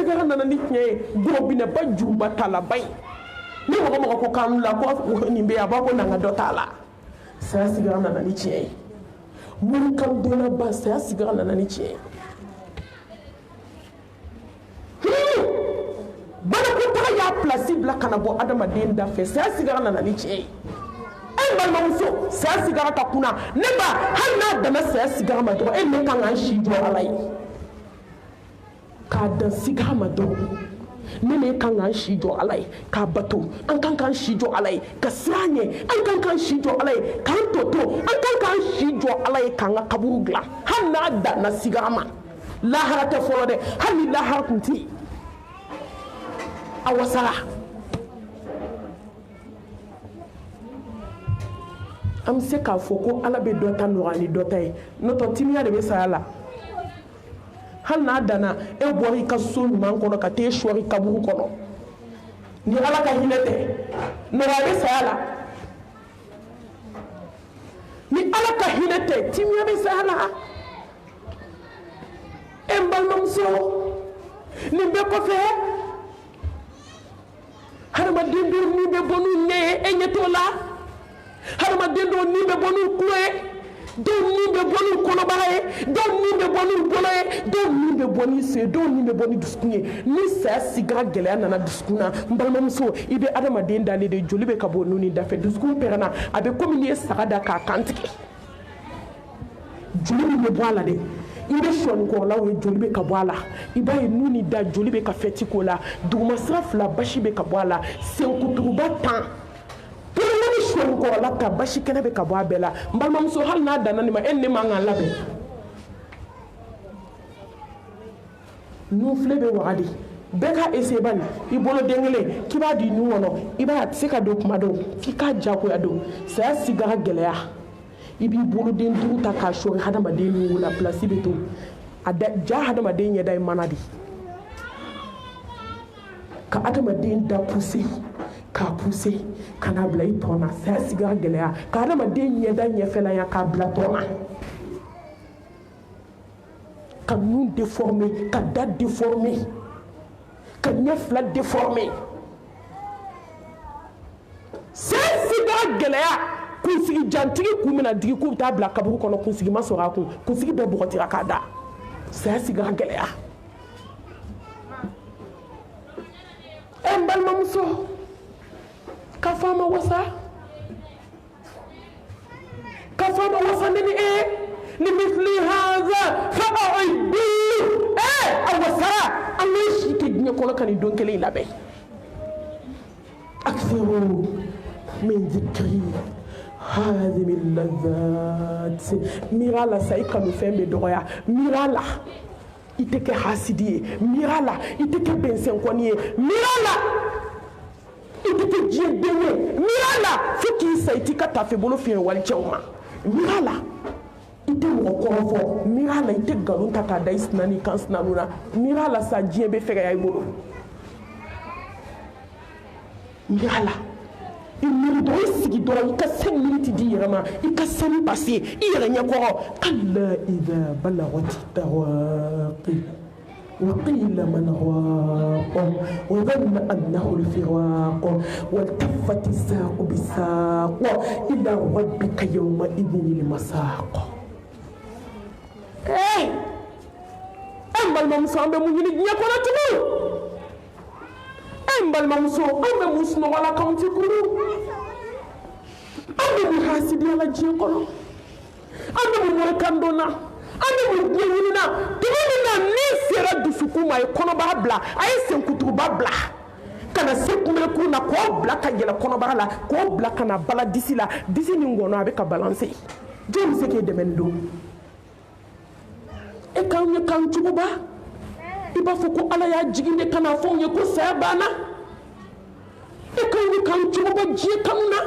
S1: sigara nana ni tiɲɛ go bina ba juba tala bay ni mɔgɔ ko kanu la ko nin be aba ko nanga dɔ tala saya sigara nana ni tiɲɛ mun kan dona ba saya sigara nana ni tiɲɛ bana ko ta ya place bila kana bɔ adamaden da fɛ saya sigara nana ni tiɲɛ e balimamuso saya sigara ka kunna ne ba hali n'a dama saya sigara ma dɔrɔn e ne kan ka si jɔ ala ye ka dan siga ma dɔrɔn ne ne kan ka si jɔ ala ye k'a bato an kan ka si jɔ ala ye ka siran ɲɛ an kan ka si jɔ ala ye k'an tɔto an kan ka si jɔ ala ye k'an ka kaburu dilan hali n'a danna siga ma lahara tɛ fɔlɔ dɛ hali ni lahara tun tɛ yen a wasara an bɛ se k'a fɔ ko ala bɛ dɔ ta nɔgɔya ni dɔ ta ye n'o tɛ timiya de bɛ saya la hali n'a danna e bɔra i ka so ɲuman kɔnɔ ka t'e sɔri kaburu kɔnɔ ni ala ka hinɛ tɛ nɔgɔya bɛ saya la ni ala ka hinɛ tɛ timiya bɛ saya la e n balimamuso nin bɛɛ kɔfɛ hadamaden dɔw ni bɛ bɔ n'u ɲɛ ye e ɲɛ t'o la hadamaden dɔw ni bɛ bɔ n'u tulo ye dɔw ni bɛ bɔ n'u kɔnɔbara ye dɔw ni bɛ bɔ n'u bolo ye dɔw ni bɛ bɔ n'i sen dɔw ni bɛ bɔ ni dusukun ye ni saya sigara gɛlɛya nana dusukun na n balimamuso i bɛ adamaden dalen de joli bɛ ka bɔ nun ni da fɛ dusukun pɛrɛnna a bɛ komi n'i ye saga da k'a kan tigɛ joli min bɛ bɔ a la dɛ i bɛ sɔnikɔrɔlaw ye joli bɛ ka bɔ a la i b'a ye nun ni da joli bɛ ka fɛti k'o la dugumasira fila basi bɛ ka bɔ a la senkuturuba 10 sɔnikɔrɔla ta basi kɛnɛ bɛ ka bɔ a bɛɛ la n balimamuso hali n'a danna nin ma e ni ne man kan labɛn nufile bɛ waga de bɛɛ ka essayer bani i bolo den kelen k'i b'a di nun kɔnɔ i b'a tɛ se ka don kuma dɔw f'i k'a jagoya don saya sigara gɛlɛya i b'i boloden duuru ta k'a sɔri hadamaden nun la place bɛ to a da ja hadamaden ɲɛda ye mana de ka hadamaden da pousser k'a pousser ka n'a bila i tɔn na saya sigara gɛlɛya ka hadamaden ɲɛda ɲɛfɛla yan k'a bila tɔn na ka nun déformer ka da déformer ka ɲɛ fila déformer saya sigara gɛlɛya kunsigi jantigi kun bɛna digi k'u bɛ taa bila kaburu kɔnɔ kunsigi ma sɔrɔ a kun kunsigi bɛɛ bɔgɔtira k'a da saya sigara gɛlɛya n balimamuso ka fama wasa ne ni ni misli haza fa'aidu a wasara an yi shi ke diɲɛ kɔnɔ ka nin don kelen labɛn aktharu min zikri hadhihi allazat mira la sa i kanu fɛn bɛ dɔgɔya mira la i tɛ kɛ hasidi ye mira la i tɛ kɛ bɛnsɛnkɔni ye mira la i tɛ kɛ diɲɛden ye mira la fo k'i sa i t'i ka tafe bolo fiɲɛ walicɛw ma mira la i tɛ mɔgɔ kɔrɔ fɔ mira la i tɛ nkalon ta k'a da i sinani kan sinanu na mira la sa diɲɛ bɛ fɛgɛya i bolo mira la i miiri dɔrɔn i sigi dɔrɔn i ka 5 minutes di i yɛrɛ ma i ka sanu passé i yɛrɛ ɲɛkɔrɔ kalla idha balagati taraqi وقيل من راق وظن أنه الفراق والتفت الساق بالساق إلى ربك يومئذ المساق أما الممسو أم بمجيني نيكونا تمو أما الممسو أم بمسنو ولا كونتي كلو أم بمحاسدي على جيكونا أم بموركاندونا ande mo gbenyina tumi na ni sera dusukuma e konobara bla ay senkutuba bla kana sekumele kuna ko bla ka gela konobara la ko bla kana bala disi la disi ni ngono abe ka balancer jom se ke demendo e kan ye kan tuba iba foko ala ya jiginde kana fo ye ko sabana e kan ye kan tuba je kanuna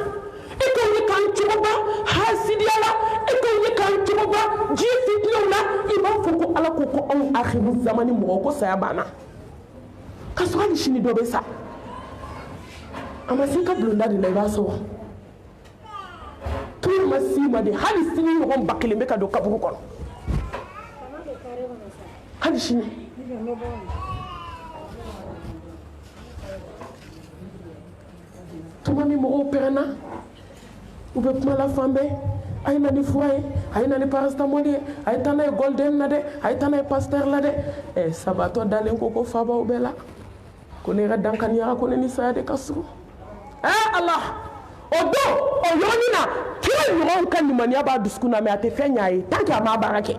S1: e kan ye kan tuba hasidiala e kan ye kan tuba je fitnona iba foko ala ko ko on akhiru zamani mo ko sabana kaswali shini do be sa ama sinka blonda de ba so tout masima de hali sini mo on bakile be ka do kaburu kono hali shini tuma mi mo perana ube kuma la fambe ay nani foye ay nani paracetamol ay tanay golden na de ay tanay pasteur la de e sabato dalen ko faba ubela ko ne ga dankan ya ko ne ni saade kasu Allah odo o yonina kira yoron kan ni mania ba duskuna me ate fenya yi tanki ama barake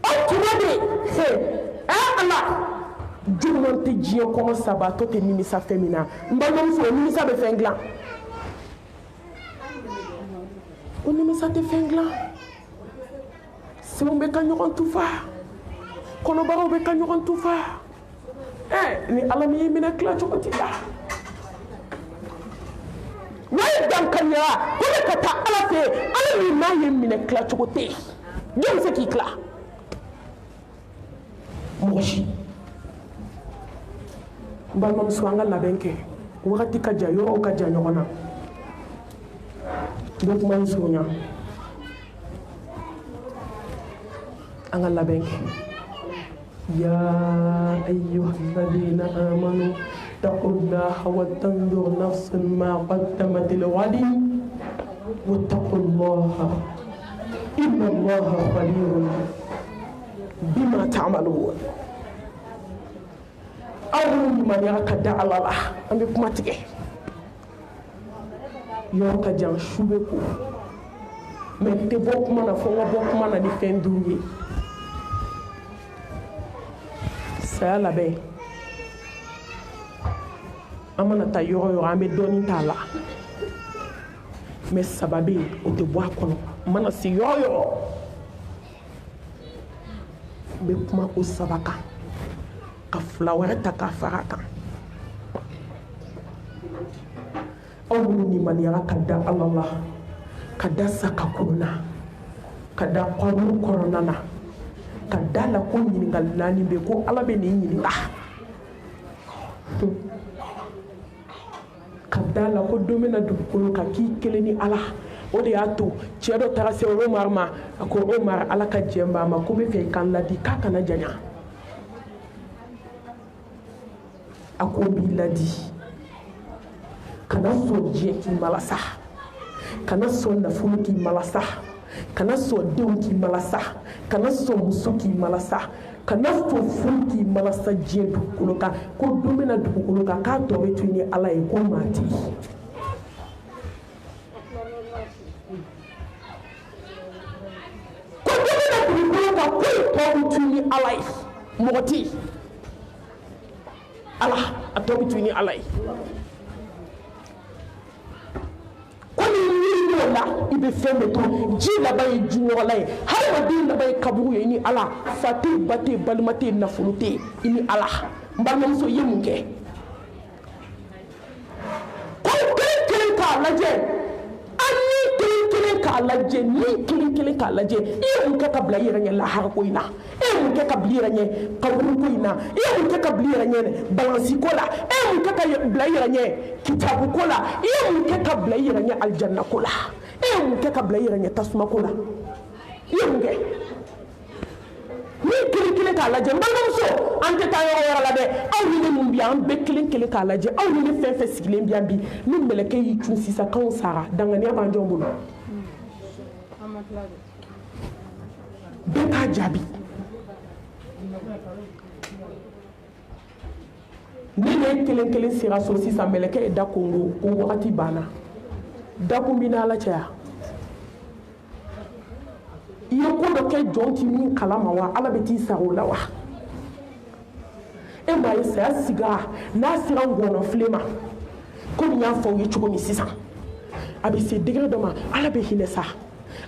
S1: o tuwade Allah jumonte jiyo ko sabato te nimisa femina mbalo so nimisa be fengla on nimisa te fengla si on be ka ñogon tufa kono baro be ka ñogon tufa ni alami mina kla chokoti la way dan kanya ko be ka ta ala fe alami ma yem mina kla chokote jom se ki kla moshi balma muswanga la benke wakati ka ja yoro ka ja nyogona donc man sunya anga la benke ya ayyuhal ladina amanu taqullaha wa tanzur nafsun ma qaddamat lighadin wattaqullaha inna allaha khabirun bima ta'malun awru man yakada alala ambe kuma tige yo ka jan shube ko mais te bok mana fo nga bok mana di fen dungi sa la be amana ta yo ambe doni tala mais sababi o te bois kono mana si yo be kuma o sabaka ka flawara ta ka faraka awulu ni maniya kada Allah kada saka kuna kada kwaru koronana kada la ko nyingal nani be ko ala be ni nyinga kada la ko domina du ko ka ki keleni ala o de ato chedo tarase Omar ma ko Omar ala ka jemba ma ko be fe kan la di ka kana janya ako bi ladi kana so je ki malasa kana so nafulu ki malasa kana so dew ki malasa kana so muso ki malasa kana so fulu ki malasa je dukuluka ko domina dukuluka ka to betuni ala e ko mati ko domina dukuluka ko to betuni ala e moti ala ato betuni ala e be fɛn bɛ to ji laban ye juɲɔgɔla ye hadamaden laban ye kaburu ye i ni ala fa tɛ ba tɛ balima tɛ nafolo tɛ i ni ala n balimamuso i ye mun kɛ ko kelen k'a lajɛ an ni kelen k'a lajɛ ni kelen k'a lajɛ i ye mun kɛ ka bila i yɛrɛ ɲɛ lahara ko in na e ye mun kɛ ka bila i yɛrɛ ɲɛ kaburu ko in na i ye mun kɛ ka bila i yɛrɛ ɲɛ balansi ko la e ye mun kɛ ka bila i yɛrɛ ɲɛ kitabu ko la i ye mun kɛ ka bila i yɛrɛ ɲɛ alijanna ko la e ye mun kɛ ka bila i yɛrɛ ɲɛ tasuma ko la i ye mun kɛ ni kelen k'a lajɛ n balimamuso an tɛ taa yɔrɔ wɛrɛ la dɛ aw ni ne mun bi yan an bɛɛ kelen k'a lajɛ aw ni ne fɛn fɛn sigilen bi yan bi ni mɛlɛkɛ y'i cun sisan k'anw sara danganiya b'an jɔn bolo bɛɛ k'a jaabi ni ne kelen sera so sisan mɛlɛkɛ ye da kongo ko wagati banna dakun bɛ n'ala caya i ye ko dɔ kɛ jɔn ti min kalama wa ala bɛ t'i sara o la wa e m'a ye saya sigara n'a sera ngɔnɔfile ma komi n y'a fɔ aw ye cogo min sisan a bɛ se degré dɔ ma ala bɛ hinɛ sa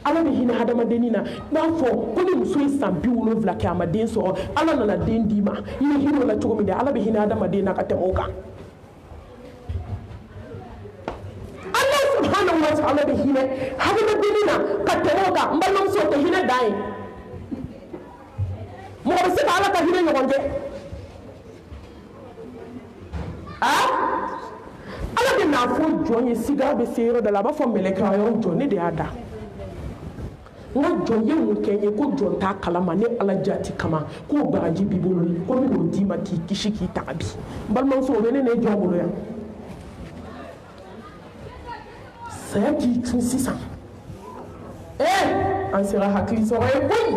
S1: ala bɛ hinɛ hadamadennin na n'a fɔ ko ni muso ye san 70 kɛ a ma den sɔrɔ ala nana den d'i ma i ye hinɛ o la cogo min dɛ ala bɛ hinɛ hadamaden na ka tɛmɛ o kan subhanahu wa ta'ala bɛ hinɛ hadamadennin na ka tɛmɛ o kan n balimamuso tɛ hinɛ dan ye mɔgɔ bɛ se ka ala ka hinɛ ɲɔgɔn kɛ ala bɛ n'a fɔ jɔn ye sigara bɛ se yɔrɔ dɔ la a b'a fɔ mɛlɛkɛ a yɔrɔ jɔ ne de y'a da n ka jɔn ye mun kɛ n ye ko jɔn t'a kalama ne ala jati kama k'o bagaji b'i bolo ko n bɛn'o d'i ma k'i kisi k'i taga bi n balimamuso o bɛ ne jɔn bolo yan saya k'i cun sisan an sera hakili sɔrɔ ye koyi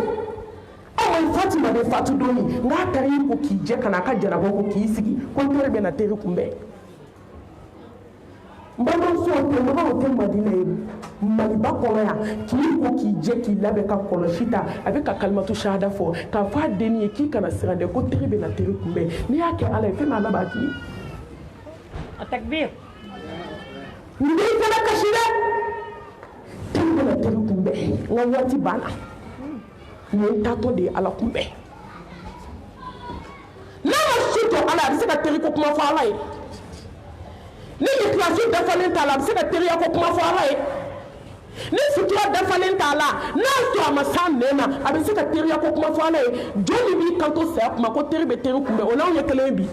S1: aw ma Fatima de fatu don min n'a taara i ko k'i jɛ ka n'a ka jarabɔ ko k'i sigi ko teri bɛ na teri kunbɛn n balimamuso tɛ mɔgɔw tɛ Madina ye Maliba kɔnɔ yan k'i ko k'i jɛ k'i labɛn ka kɔlɔsi ta a bɛ ka kalimatu shahada fɔ k'a fɔ a denni ye k'i kana siran dɛ ko teri bɛ na teri kunbɛn n'i y'a kɛ ala ye fɛn min ala b'a k'i ye
S2: a takbir
S1: ni b'i fana kasi dɛ teri bɛ na teri kunbɛn n ka waati banna n ye n taatɔ de ye ala kunbɛn n'a ma su jɔ ala a bɛ se ka teri ko kuma fɔ ala ye ni ikilasi dafalen t'a la a bɛ se ka teriya ko kuma fɔ ala ye ni sutura dafalen t'a la n'a sɔrɔ a ma s'an nɛn na a bɛ se ka teriya ko kuma fɔ ala ye jɔn min b'i kanto saya kuma ko teri bɛ teri kunbɛn o n'anw ye kelen ye bi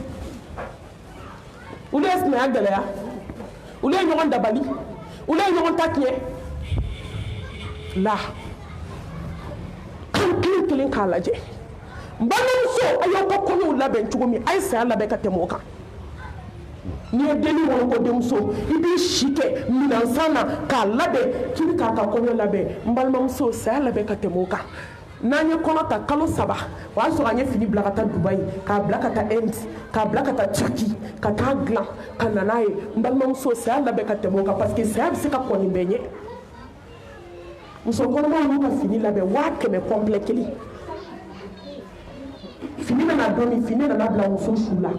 S1: olu ye sinaya gɛlɛya olu ye ɲɔgɔn dabali olu ye ɲɔgɔn ta tiɲɛ la kan kelen k'a lajɛ n balimamuso a y'aw ka kɔɲɔw labɛn cogo min a ye saya labɛn ka tɛmɛ o kan n'i ye denni wolo ko denmuso i b'i si kɛ minansan na k'a labɛn k'i bɛ k'a ka kɔɲɔ labɛn n balimamuso saya labɛn ka tɛmɛ o kan n'an ye kɔnɔ ta kalo 3 o y'a sɔrɔ an ye fini bila ka taa Dubayi k'a bila ka taa Inde k'a bila ka taa Turki ka taa dilan ka na n'a ye n balimamuso saya labɛn ka tɛmɛ o kan parce que saya bɛ se ka kɔni bɛɛ ɲɛ muso kɔnɔmaw y'u ka fini labɛn 100 complet kelen fini nana don min fini nana bila muso su la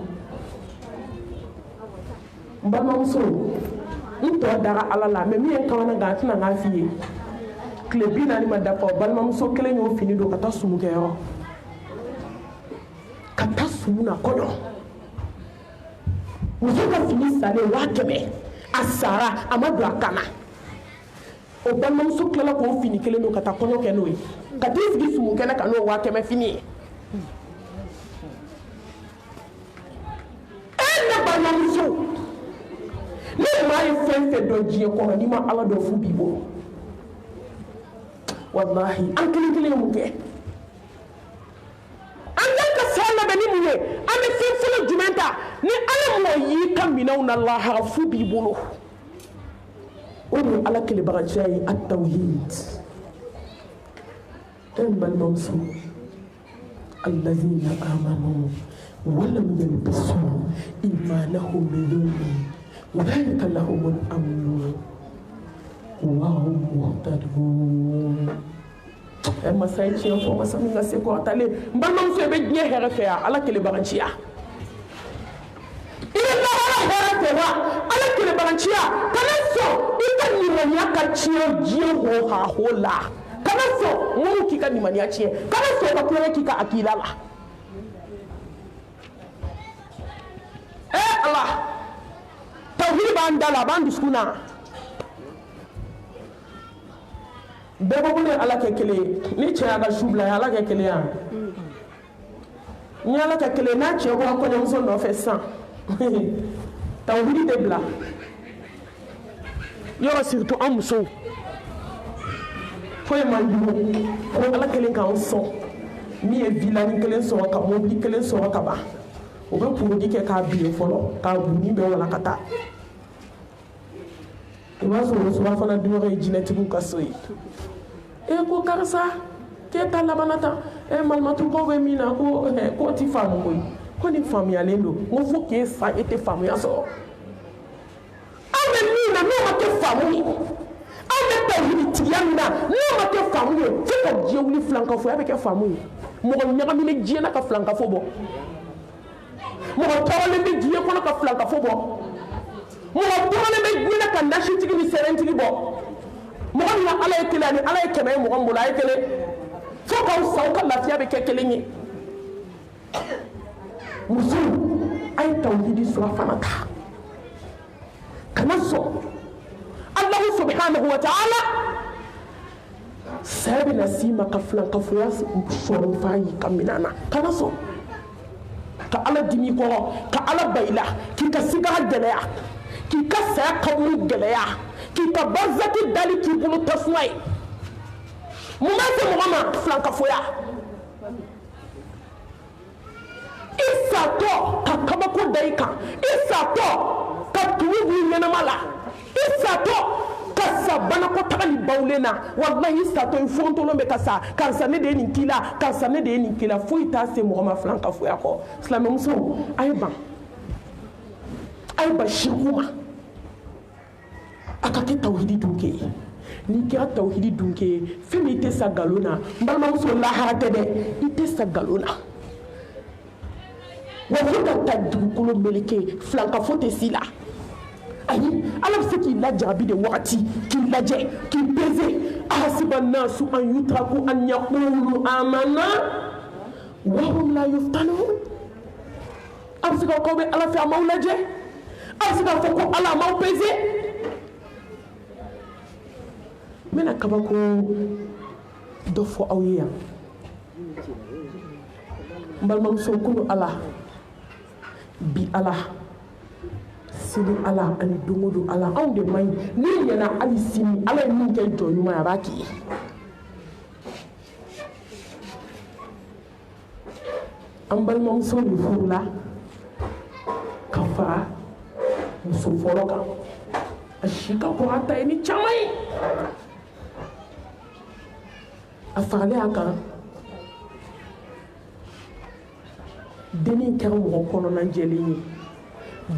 S1: n balimamuso n tɔ dara ala la mais min ye n kamana gan a tɛna n k'a f'i ye tile 40 ma dafa o balimamuso kelen y'o fini don ka taa sumu kɛyɔrɔ ka taa sumu na kɔɲɔ muso ka fini salen 100 a sara a ma don a kan na o balimamuso tilala k'o fini kelen don ka taa kɔɲɔ kɛ n'o ye ka t'i sigi sumu kɛnɛ kan n'o 100 fini ye ne balimamuso ne maa ye fɛn fɛn dɔn diɲɛ kɔnɔ n'i ma ala dɔn fu b'i bolo wallahi an kelen ye mun kɛ an kan ka saya labɛn ni mun ye an bɛ fɛn fɔlɔ jumɛn ta ni ala mɔgɔ y'i ka minɛnw na lahara fu b'i bolo o de ye ala kelebaganciya ye at-tawhid n balimamuso allazina amanu walam yalbisu imanahum bidhulmin ulaika lahumul amnu wa hum muhtadun masa ye tiɲɛ fɔ masa min ka se kɔrɔtalen n balimamuso i bɛ diɲɛ hɛrɛ fɛ yan ala kelebaganciya i bɛ lahara hɛrɛ fɛ wa ala kelebaganciya kana sɔn i ka limaniya ka tiɲɛ diɲɛ ho ha ho la kana sɔn mun k'i ka nimaniya tiɲɛ kana sɔn ka kulonkɛ k'i ka akida la Allah tawhid b'an da la a b'an dusukun na bɛɛ ko ne Ala kɛ kelen ye ni cɛ y'a ka su bila Ala kɛ kelen ya ni Ala kɛ kelen n'a cɛ bɔra kɔɲɔmuso nɔfɛ sisan tawhid tɛ bila yɔrɔ surtout an musow foyi man jugu ko Ala kelen k'an sɔn min ye village kelen sɔrɔ ka mobili kelen sɔrɔ ka ban o bɛ produit kɛ k'a bilen fɔlɔ k'a bunni bɛɛ walakata i b'a sɔrɔ musoman fana dun ye jinɛtigiw ka so ye ko karisa k'e ta labanna tan malimatukaw bɛ min na ko ti faamu koyi ko ni faamuyalen don n ko fo k'e sa e tɛ faamuya sɔrɔ aw bɛ min na n'o ma kɛ faamu ye aw bɛ tawhiditigiya min na n'o ma kɛ faamu ye fo ka diɲɛ wuli filankafɔya bɛ kɛ faamu ye mɔgɔ ɲagaminen diɲɛ na ka filankafo bɔ mɔgɔ tɔɔrɔlen bɛ diɲɛ kɔnɔ ka filankafo bɔ mɔgɔ tɔɔrɔlen bɛ diɲɛ na ka nasitigi ni sɛrɛntigi bɔ mɔgɔ min na Ala ye kelen ani Ala ye kɛmɛ ye mɔgɔ min bolo a ye kelen fo k'aw sa aw ka lafiya bɛ kɛ kelen ye musow a ye tawhidi sura fana ta kana sɔn Allahu subhanahu wa ta'ala saya bɛna s'i ma ka filankafoya sɔrɔ fa yi ka minɛn na kana sɔn ka Ala dimi kɔrɔ ka Ala ba i la k'i ka sigara gɛlɛya k'i ka saya kaburu gɛlɛya k'i ka barzaki dali k'i bolo tasuma ye mun b'a se mɔgɔ ma filankafoya i satɔ ka kabako da i kan i satɔ ka tumu b'i ɲɛnama la i satɔ ka sa banakɔtaga ni bawulen na walahi i satɔ i fɔntɔlon bɛ ka sa karisa ne de ye nin k'i la karisa ne de ye nin k'i la foyi t'a se mɔgɔ ma filankafoya kɔ silamɛmusow a ye ban shirku ma a ka kɛ tawhidi dunke ye n'i kɛra tawhidi dunke ye fɛn min i tɛ sa nkalon na n balimamuso lahara tɛ dɛ i tɛ sa nkalon na wa fo ka taa dugukolo meleke filankafo tɛ s'i la ayi Ala bɛ se k'i lajarabi de wagati k'i lajɛ k'i peze ahasiba nasu an yutraku an yaqulu amanna wa hum la yuftanun a bɛ se ka k'aw bɛ Ala fɛ a m'aw lajɛ a bɛ se k'a fɔ ko Ala a m'aw peze n bɛna kabako dɔ fɔ aw ye yan n balimamuso kunu Ala bi Ala sini Ala ani don o don Ala anw de man ɲi n'i ɲɛna hali sini Ala ye min kɛ jɔ ɲuman ye a b'a k'i ye an balimamuso de furula ka fara muso fɔlɔ kan a si ka kɔrɔ a ta ye ni caman ye a faralen a kan dennin kɛra mɔgɔ kɔnɔna jɛlen ye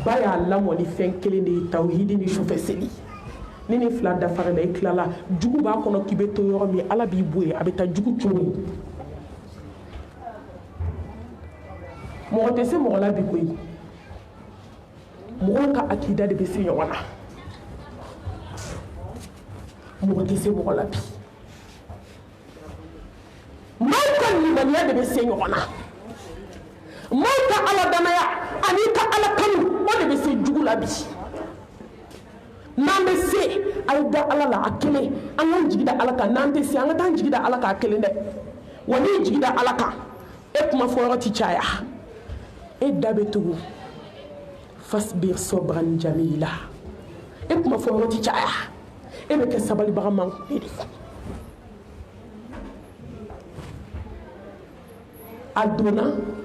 S1: ba y'a lamɔ ni fɛn kelen de ye tawhidi ni sufɛ seli ni ni fila dafarala i tilala jugu b'a kɔnɔ k'i bɛ to yɔrɔ min Ala b'i bɔ yen a bɛ taa jugu cogo ye mɔgɔ tɛ se mɔgɔ la bi koyi mɔgɔw ka akida de bɛ se ɲɔgɔn na mɔgɔ tɛ se mɔgɔ la bi maaw ka limaniya de bɛ se ɲɔgɔn na maaw ka Ala danaya ani ka Ala kanu o de bɛ se jugu la bi n'an bɛ se a ye da Ala la a kelen an k'an jigi da Ala kan n'an tɛ se an ka taa an jigi da Ala kan a kelen dɛ wa n'i jigi da Ala kan e kuma fɔ yɔrɔ ti caya e da bɛ tugu fasbir sabran jamila e kuma fɔ yɔrɔ ti caya e bɛ kɛ sabalibaga man de a donna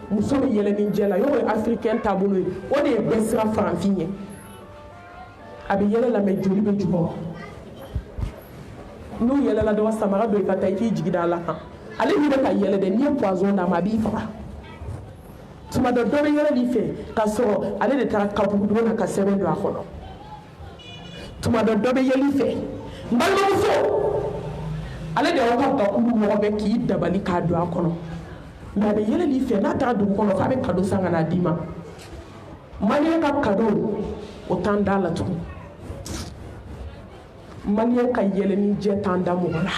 S1: muso bɛ yɛlɛ ni jɛ la yɔrɔ ye africain taabolo ye o de ye bɛɛ sira farafin ye a bɛ yɛlɛ la mɛ joli bɛ jukɔrɔ n'u yɛlɛla dɔrɔn samara don i ka taa i k'i jigi da Ala kan ale min bɛ ka yɛlɛ dɛ n'i ye poison d'a ma a b'i faga tuma dɔ bɛ yɛlɛ n'i fɛ k'a sɔrɔ ale de taara kaburu na ka sɛbɛn don a kɔnɔ tuma dɔ bɛ yɛlɛ i fɛ n balimamuso ale de y'aw ka bakuru mɔgɔ bɛ k'i dabali k'a don a kɔnɔ mɛ a bɛ yɛlɛ n'i fɛ n'a taara dugu kɔnɔ f'a bɛ kado san ka n'a d'i ma maliyɛn ka kado o t'an da la tugun malien ka yɛlɛni jɛ tan da mɔgɔ la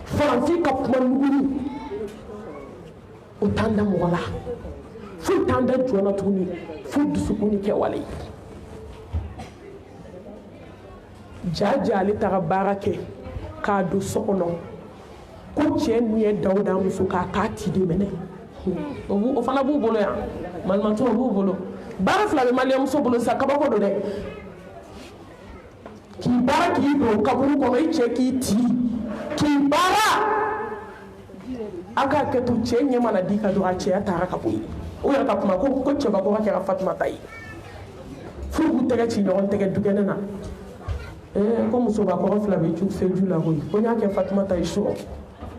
S1: faransi ka kuma nuguni o tan da mɔgɔ la fo tan da jɔna tuguni fo dusukun ni kɛwale jaja ale taga baara kɛ k'a don so kɔnɔ ko cɛ nin ye Dawuda muso k'a ti de minɛ o fana b'u bolo yan manimatɔ b'u bolo baara fila bɛ maliyɛn muso bolo sa kabako don dɛ k'i baara k'i don kaburu kɔnɔ i cɛ k'i ti k'i baara a k'a kɛ to cɛ ɲɛ mana di ka dɔrɔn a cɛya taara ka bɔ yen o yɛrɛ ka kuma ko cɛbakɔrɔ kɛra Fatumata ye fo k'u tɛgɛ ci ɲɔgɔn tɛgɛ dukɛnɛ na ko musobakɔrɔ fila bɛ seju la koyi ko n y'a kɛ Fatumata ye sɔrɔ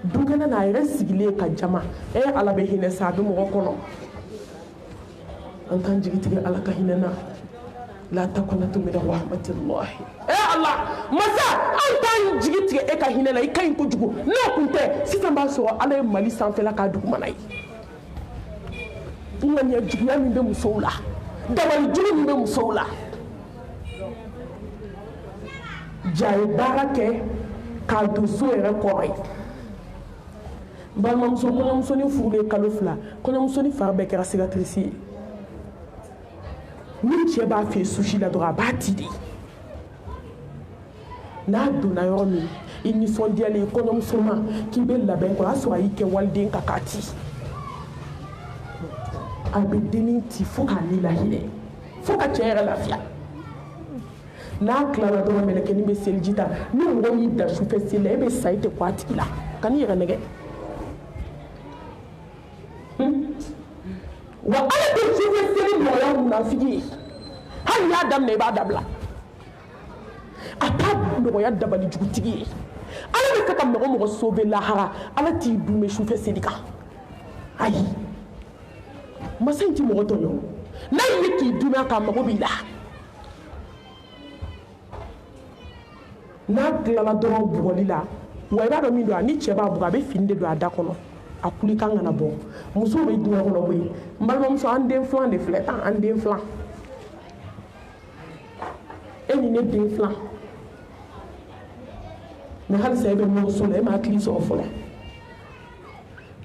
S1: dukɛnɛ na a yɛrɛ sigilen ka jama Ala bɛ hinɛ sa a bɛ mɔgɔ kɔnɔ an k'an jigi tigɛ Ala ka hinɛ na la taqnatu min rahmatillahi Ala masa an k'an jigi tigɛ e ka hinɛ na i ka ɲi kojugu n'o kun tɛ sisan b'a sɔrɔ Ala ye Mali sanfɛla k'a dugumana ye ŋaniya juguya min bɛ musow la dabali jugu min bɛ musow la ja ye baara kɛ k'a don so yɛrɛ kɔrɔ ye balimamuso kɔɲɔmusonin furulen kalo 2 kɔɲɔmusonin fari bɛɛ kɛra cicatrice ye ni cɛ b'a fɛ sushi la dɔrɔn a b'a ti de n'a donna yɔrɔ min i nisɔndiyalen kɔɲɔmuso ma k'i bɛ labɛn kɔ o y'a sɔrɔ a y'i kɛ waliden kan k'a ti a bɛ dennin ti fo k'a ni lahinɛ fo ka cɛ yɛrɛ lafiya n'a tilala dɔrɔn mɛlɛkɛnin bɛ seliji ta ni mɔgɔ y'i da sufɛ seli la e bɛ sa i tɛ ko a tigi la ka n'i yɛrɛ nɛgɛ wa Ala tɛ sufɛ seli nɔgɔya munafigi ye hali n'i y'a daminɛ i b'a dabila a t'a nɔgɔya dabali jugutigi ye Ala bɛ fɛ ka mɔgɔ mɔgɔ sauver lahara Ala t'i dunbɛ sufɛ seli kan ayi masa in tɛ mɔgɔ tɔɲɔ n'a ye k'i dunbɛ k'a mago b'i la n'a tilala dɔrɔn bugɔli la wa i b'a dɔn min don a ni cɛ b'a bugɔ a bɛ fini de don a da kɔnɔ a kulikan kana bɔ musow bɛ diɲɛ kɔnɔ koyi n balimamuso an den filan de filɛ tan an den filan e ni ne den filan mɛ halisa e bɛ mɔmuso la e m'a hakili sɔrɔ fɔlɔ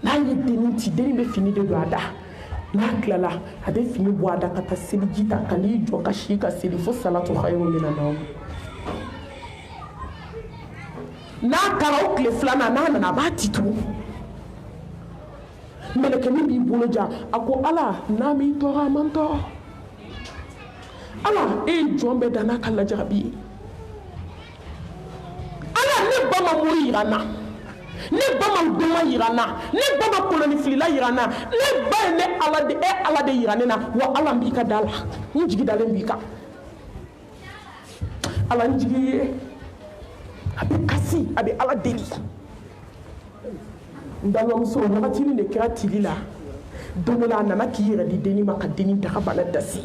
S1: n'a ye dennin ci dennin bɛ fini de don a da n'a tilala a bɛ fini bɔ a da ka taa seliji ta ka n'i jɔ ka si ka seli fo salatu khayru minan nawm n'a kɛra o tile filanan n'a nana a b'a ti tugun mɛlɛkɛnin b'i bolo jan a ko Ala n'a m'i tɔɔrɔ a man tɔɔrɔ Ala e ye jɔn bɛɛ dan n'a ka lajarabi ye Ala ne ba ma mori yira n na ne ba ma dɔnma yira n na ne ba ma kolonifilila yira n na ne ba ye ne Ala de Ala de yira ne na wa Ala n b'i ka da la n jigi dalen b'i kan Ala n jigi ye a bɛ kasi a bɛ Ala deli n balimamuso wagatinin de kɛra tili la don dɔ la a nana k'i yɛrɛ di dennin ma ka dennin daga bana dasi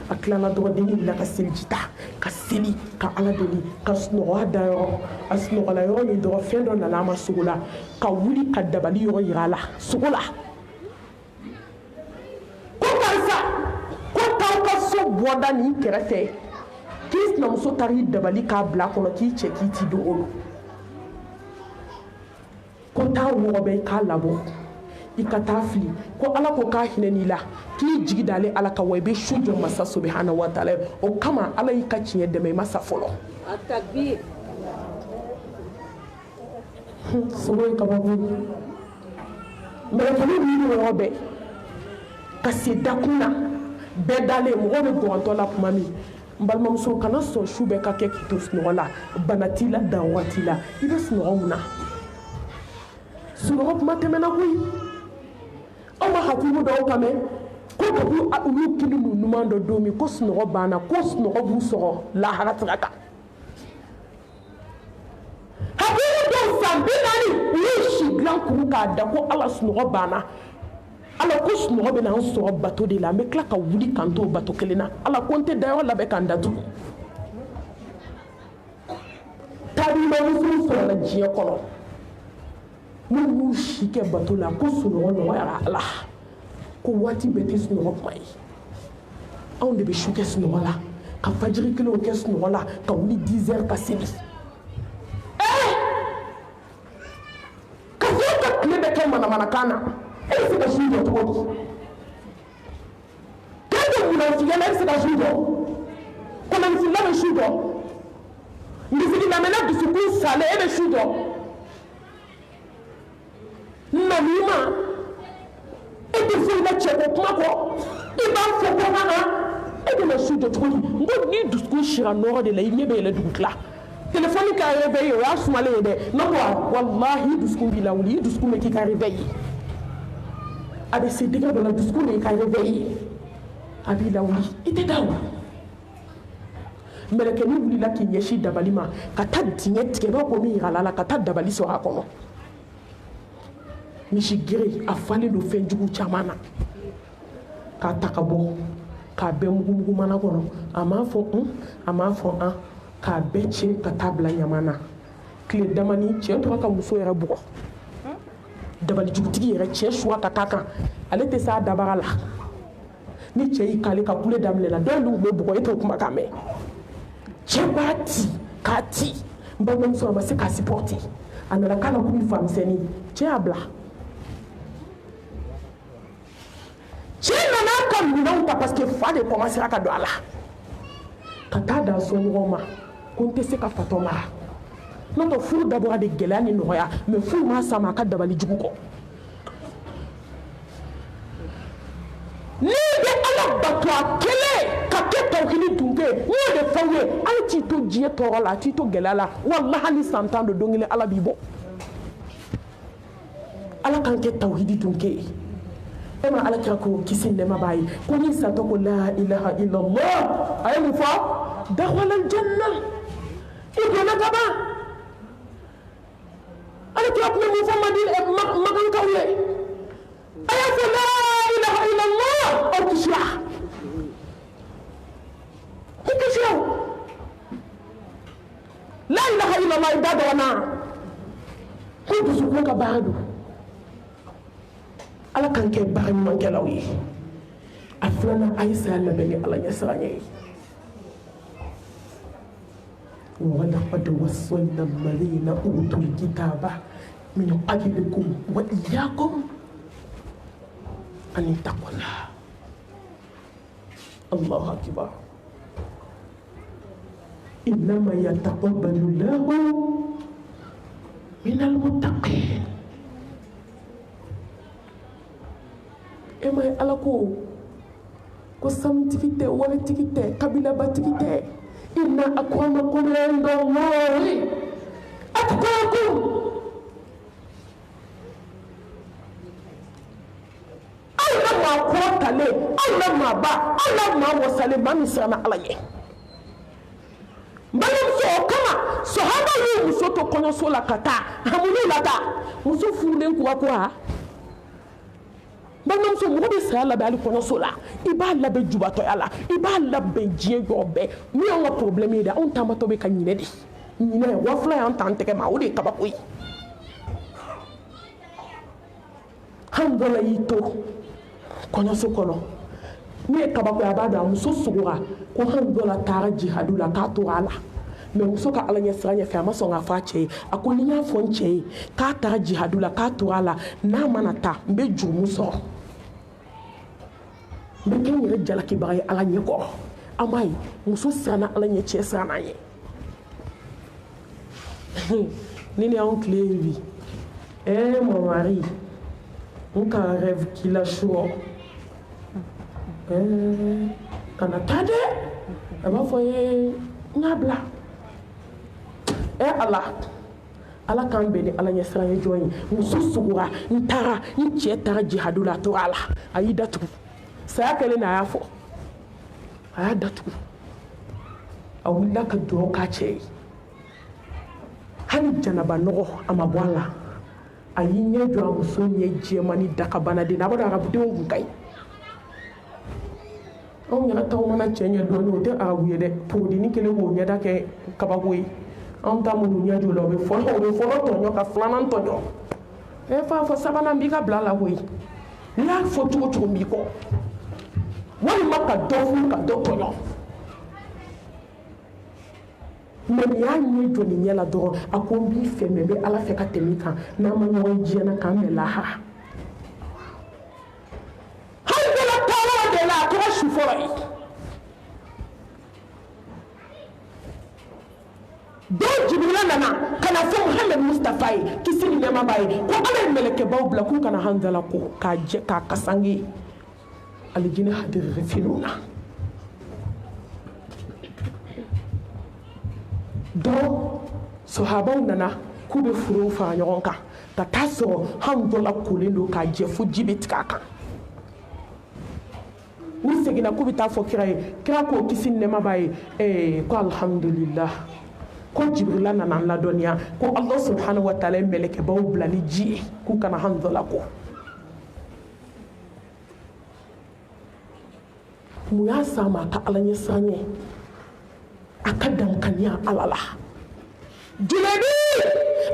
S1: a tilala dɔrɔn dennin bila ka seliji ta ka seli ka Ala deli ka sunɔgɔ a da yɔrɔ a sunɔgɔla yɔrɔ min dɔrɔn fɛn dɔ nana a ma sogo la ka wuli ka dabali yɔrɔ yira a la sogo la ko karisa ko t'aw ka so bɔda nin kɛrɛfɛ k'i sinamuso taara i dabali k'a bila a kɔnɔ k'i cɛ k'i ti don o lo ko taa wɔgɔ bɛ i k'a labɔ i ka taa fili ko Ala ko k'a hinɛ n'i la k'i jigi dalen Ala ka wa i bɛ su jɔ masa subhanahu wa taala o kama Ala y'i ka tiɲɛ dɛmɛ i ma sa fɔlɔ sogo ye kabako ye mɛlɛkɛnin b'i yɔrɔ bɛɛ ka se dakun na bɛɛ dalen mɔgɔw bɛ gɔngɔntɔ la tuma min n balimamuso kana sɔn su bɛɛ ka kɛ k'i to sunɔgɔ la bana t'i la dan waati la i bɛ sunɔgɔ mun na sunɔgɔ kuma tɛmɛna koyi aw ma hakili dɔw kan mɛn ko depuis olu kili n'u ɲuman dɔ don min ko sunɔgɔ banna ko sunɔgɔ b'u sɔgɔ lahara sira kan hakili dɔw san 40 u ye si dilan kuru k'a da ko Ala sunɔgɔ banna Ala ko sunɔgɔ bɛ n'an sɔrɔ bato de la an bɛ tila ka wuli k'an to bato kelen na Ala ko n tɛ dayɔrɔ labɛn k'an datugu tabimamusow sɔrɔla diɲɛ kɔnɔ n'u y'u si kɛ bato la ko sunɔgɔ nɔgɔyara Ala ko waati bɛɛ tɛ sunɔgɔ kuma ye anw de bɛ su kɛ sunɔgɔ la ka fajiri kelen o kɛ sunɔgɔ la ka wuli 10 heures ka seli ka fɔ ka tile bɛ kɛ manamanakan na e bɛ se ka su jɔ cogo di k'e tɛ munafiyala e bɛ se ka su jɔ kɔnɔnifila bɛ su jɔ misiri lamɛnna dusukun salen e bɛ su jɔ namima e tɛ foyi la cɛ ko kuma kɔ i b'a fɔ kɔnɔ na e bɛna su jɔ cogo di n ko ni dusukun sira nɔgɔ de la i ɲɛ bɛ yɛlɛ dugu tila telefɔni ka réveil o y'a sumalen ye dɛ ne ko walahi i dusukun b'i lawuli i dusukun bɛ k'i ka réveil a bɛ se dingɛ dɔ la dusukun de y'i ka réveil a b'i lawuli i tɛ da o mɛlɛkɛnin wulila k'i ɲɛsin dabali ma ka taa dingɛ tigɛ b'a ko min yirala la ka taa dabali sɔrɔ a kɔnɔ misi gere a falen don fɛn jugu caman na k'a ta ka bɔ k'a bɛɛ mugumugu mana kɔnɔ a m'a fɔ an k'a bɛɛ cɛ ka taa bila ɲaman na tile damani cɛ tora ka muso yɛrɛ bugɔ dabalijugutigi yɛrɛ cɛ suwa ka k'a kan ale tɛ s'a dabaga la ni cɛ y'i kale ka kule daminɛna dɔw y'u bɛ bugɔ e t'o kuma kan mɛn cɛ b'a ti k'a ti n balimamuso a ma se k'a supporter a nana k'a la komi famisɛnnin cɛ y'a bila cɛ nana ka minɛnw ta parce que fa de commencera ka don a la ka taa da somɔgɔw ma ko n tɛ se ka fatɔ mara n'o tɛ furu dabɔra de gɛlɛya ni nɔgɔya mais furu m'a s'a ma a ka dabali jugu kɔ n'i bɛ ala bato a kelen ka kɛ tawhidi dunke n y'o de fɔ aw ye hali t'i to diɲɛ tɔɔrɔ la a t'i to gɛlɛya la walahi hali san 10 don don kelen ala b'i bɔ ala k'an kɛ tawhidi dunke ye e ma ala kira ko kisi nɛma b'a ye ko ni satɔ ko la ilaha illallah a ye mun fɔ dakhala aljanna i donna ka ban ala kira tun bɛ mun fɔ magankaw ye a y'a fɔ la ilaha illallah aw kisira i kisira la ilaha illallah i da dɔgɔna ko dusukun ka baara don ala k'an kɛ baara ɲumankɛlaw ye a filanan a ye saya labɛn ni ala ɲɛsiran ye walaqad wassayna alladhina utul kitaba min qablikum wa iyyakum an taqullah Allahu akbar innama yataqabbalu Allahu min al-muttaqin e ma ye ala ko sanutigi tɛ waritigi tɛ kabilabatigi tɛ inna akramakum indallahi atqakum aw la maa kɔrɔtalen aw la maa ba aw la maa wasalen maa min siranna ala ɲɛ n balimamuso o kama sahaba y'u muso to kɔɲɔso la ka taa hamunu la taa muso furulen kura kura balimamuso mɔgɔ bɛ saya labɛn hali kɔɲɔso la i b'a labɛn jubatɔya la i b'a labɛn diɲɛ jɔ bɛɛ min y'an ka problème ye dɛ anw taamatɔ bɛ ka ɲinɛ de ɲinɛ wa fila y'an ta an tɛgɛ ma o de ye kabako ye an bɔra y'i to kɔɲɔso kɔnɔ min ye kabako ye a b'a dɔn a muso sugora ko an dɔla taara jihadu la k'a tora a la mais muso ka ala ɲɛsira ɲɛfɛ a ma sɔn k'a fɔ a cɛ ye a ko ni n y'a fɔ n cɛ ye k'a taara jihadu la k'a tora a la n'a mana taa n bɛ jurumu sɔrɔ n bɛ kɛ n yɛrɛ jalakibaga ye ala ɲɛ kɔrɔ an b'a ye muso siranna ala ɲɛ cɛ siranna an ye ni ni anw tile ye bi mon mari n ka rêve qu'il a chaud kana taa dɛ a b'a fɔ ye n y'a bila ala k'an bɛn ni ala ɲɛsiran ye jɔn ye muso sugura n cɛ taara jihadu la a tora a la a y'i datugu saya kɛlen na a y'a fɔ a y'a datugu a wulila ka dugawu k'a cɛ ye hali janaba nɔgɔ a ma bɔ a la a y'i ɲɛ jɔ a muso ɲɛ jɛman ni dakabana de n'a b'a dɔn arabudenw kun ka ɲi anw yɛrɛ taw mana cɛ ɲɛ dɔɔnin o tɛ arabu ye dɛ porodini kelen k'o ɲɛda kɛ kabako ye anw ta minnu ɲɛ jɔ la o bɛ fɔlɔ tɔɲɔ ka filanan tɔɲɔ fa fɔ sabanan b'i ka bila la koyi n'i y'a fɔ cogo cogo n b'i kɔ walima ka dɔ furu ka dɔ tɔɲɔ mais y'a ɲɛ jɔ nin ɲɛ la dɔrɔn a ko n b'i fɛ mais n bɛ ala fɛ ka tɛmɛ i kan n'a ma ɲɔgɔn diɲɛna k'an bɛn lahara hali bɛɛ la taara de la a kɛra su fɔlɔ ye dɔw jibirila nana ka na fɔ Muhamɛd Mustafa ye kisi ni nɛɛma b'a ye ko ala ye mɛlɛkɛbaw bila k'u kana Hanzala ko k'a kasange alijinɛ hadiri finiw na donc sahabaw nana k'u bɛ forow fara ɲɔgɔn kan ka taa sɔrɔ Hanzala kolen don k'a jɛ fo ji bɛ tigɛ a kan u seginna k'u bɛ taa fɔ kira ye kira k'o kisi ni nɛɛma b'a ye ko alhamdulillah ko Jibrila nana an ladɔnniya ko Allah subhanahu wa ta'ala ye mɛlɛkɛbaw bila ni ji ye k'u kana Hanzala ko mun y'a s'a ma a ka ala ɲɛsiranɲɛ a ka dankaniya ala la Junaidi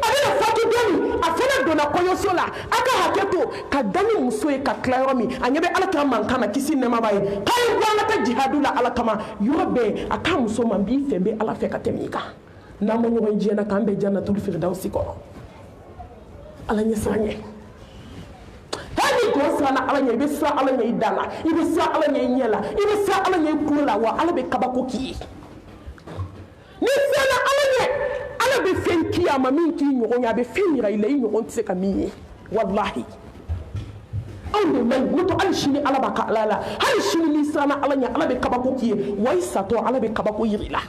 S1: a bɛna fatu dɔɔni a fana donna kɔɲɔso la a ka hakɛ to ka da ni muso ye ka tila yɔrɔ min a ɲɛ bɛ Alakira mankan na kisi nɛɛma b'a ye k'a ye bɔ an ka taa jihadu la ala kama yɔrɔ bɛɛ a k'a muso ma n b'i fɛ n bɛ ala fɛ ka tɛmɛ i kan n'an ma ɲɔgɔn diɲɛna k'an bɛn jannatul firdausi kɔnɔ ala ɲɛsiranɲɛ hali jɔn siranna ala ɲɛ i bɛ siran ala ɲɛ i da la i bɛ siran ala ɲɛ i ɲɛ la i bɛ siran ala ɲɛ i kulo la wa ala bɛ kabako k'i ye ni siranna ala ɲɛ ala bɛ fɛn k'i ye a ma min k'i ɲɔgɔn ye a bɛ fɛn yira i la i ɲɔgɔn tɛ se ka min ye walahi anw de man ɲi n'o tɛ hali sini ala b'a ka ala la hali sini n'i siranna ala ɲɛ ala bɛ kabako k'i ye wa i satɔ ala bɛ kabako yira i la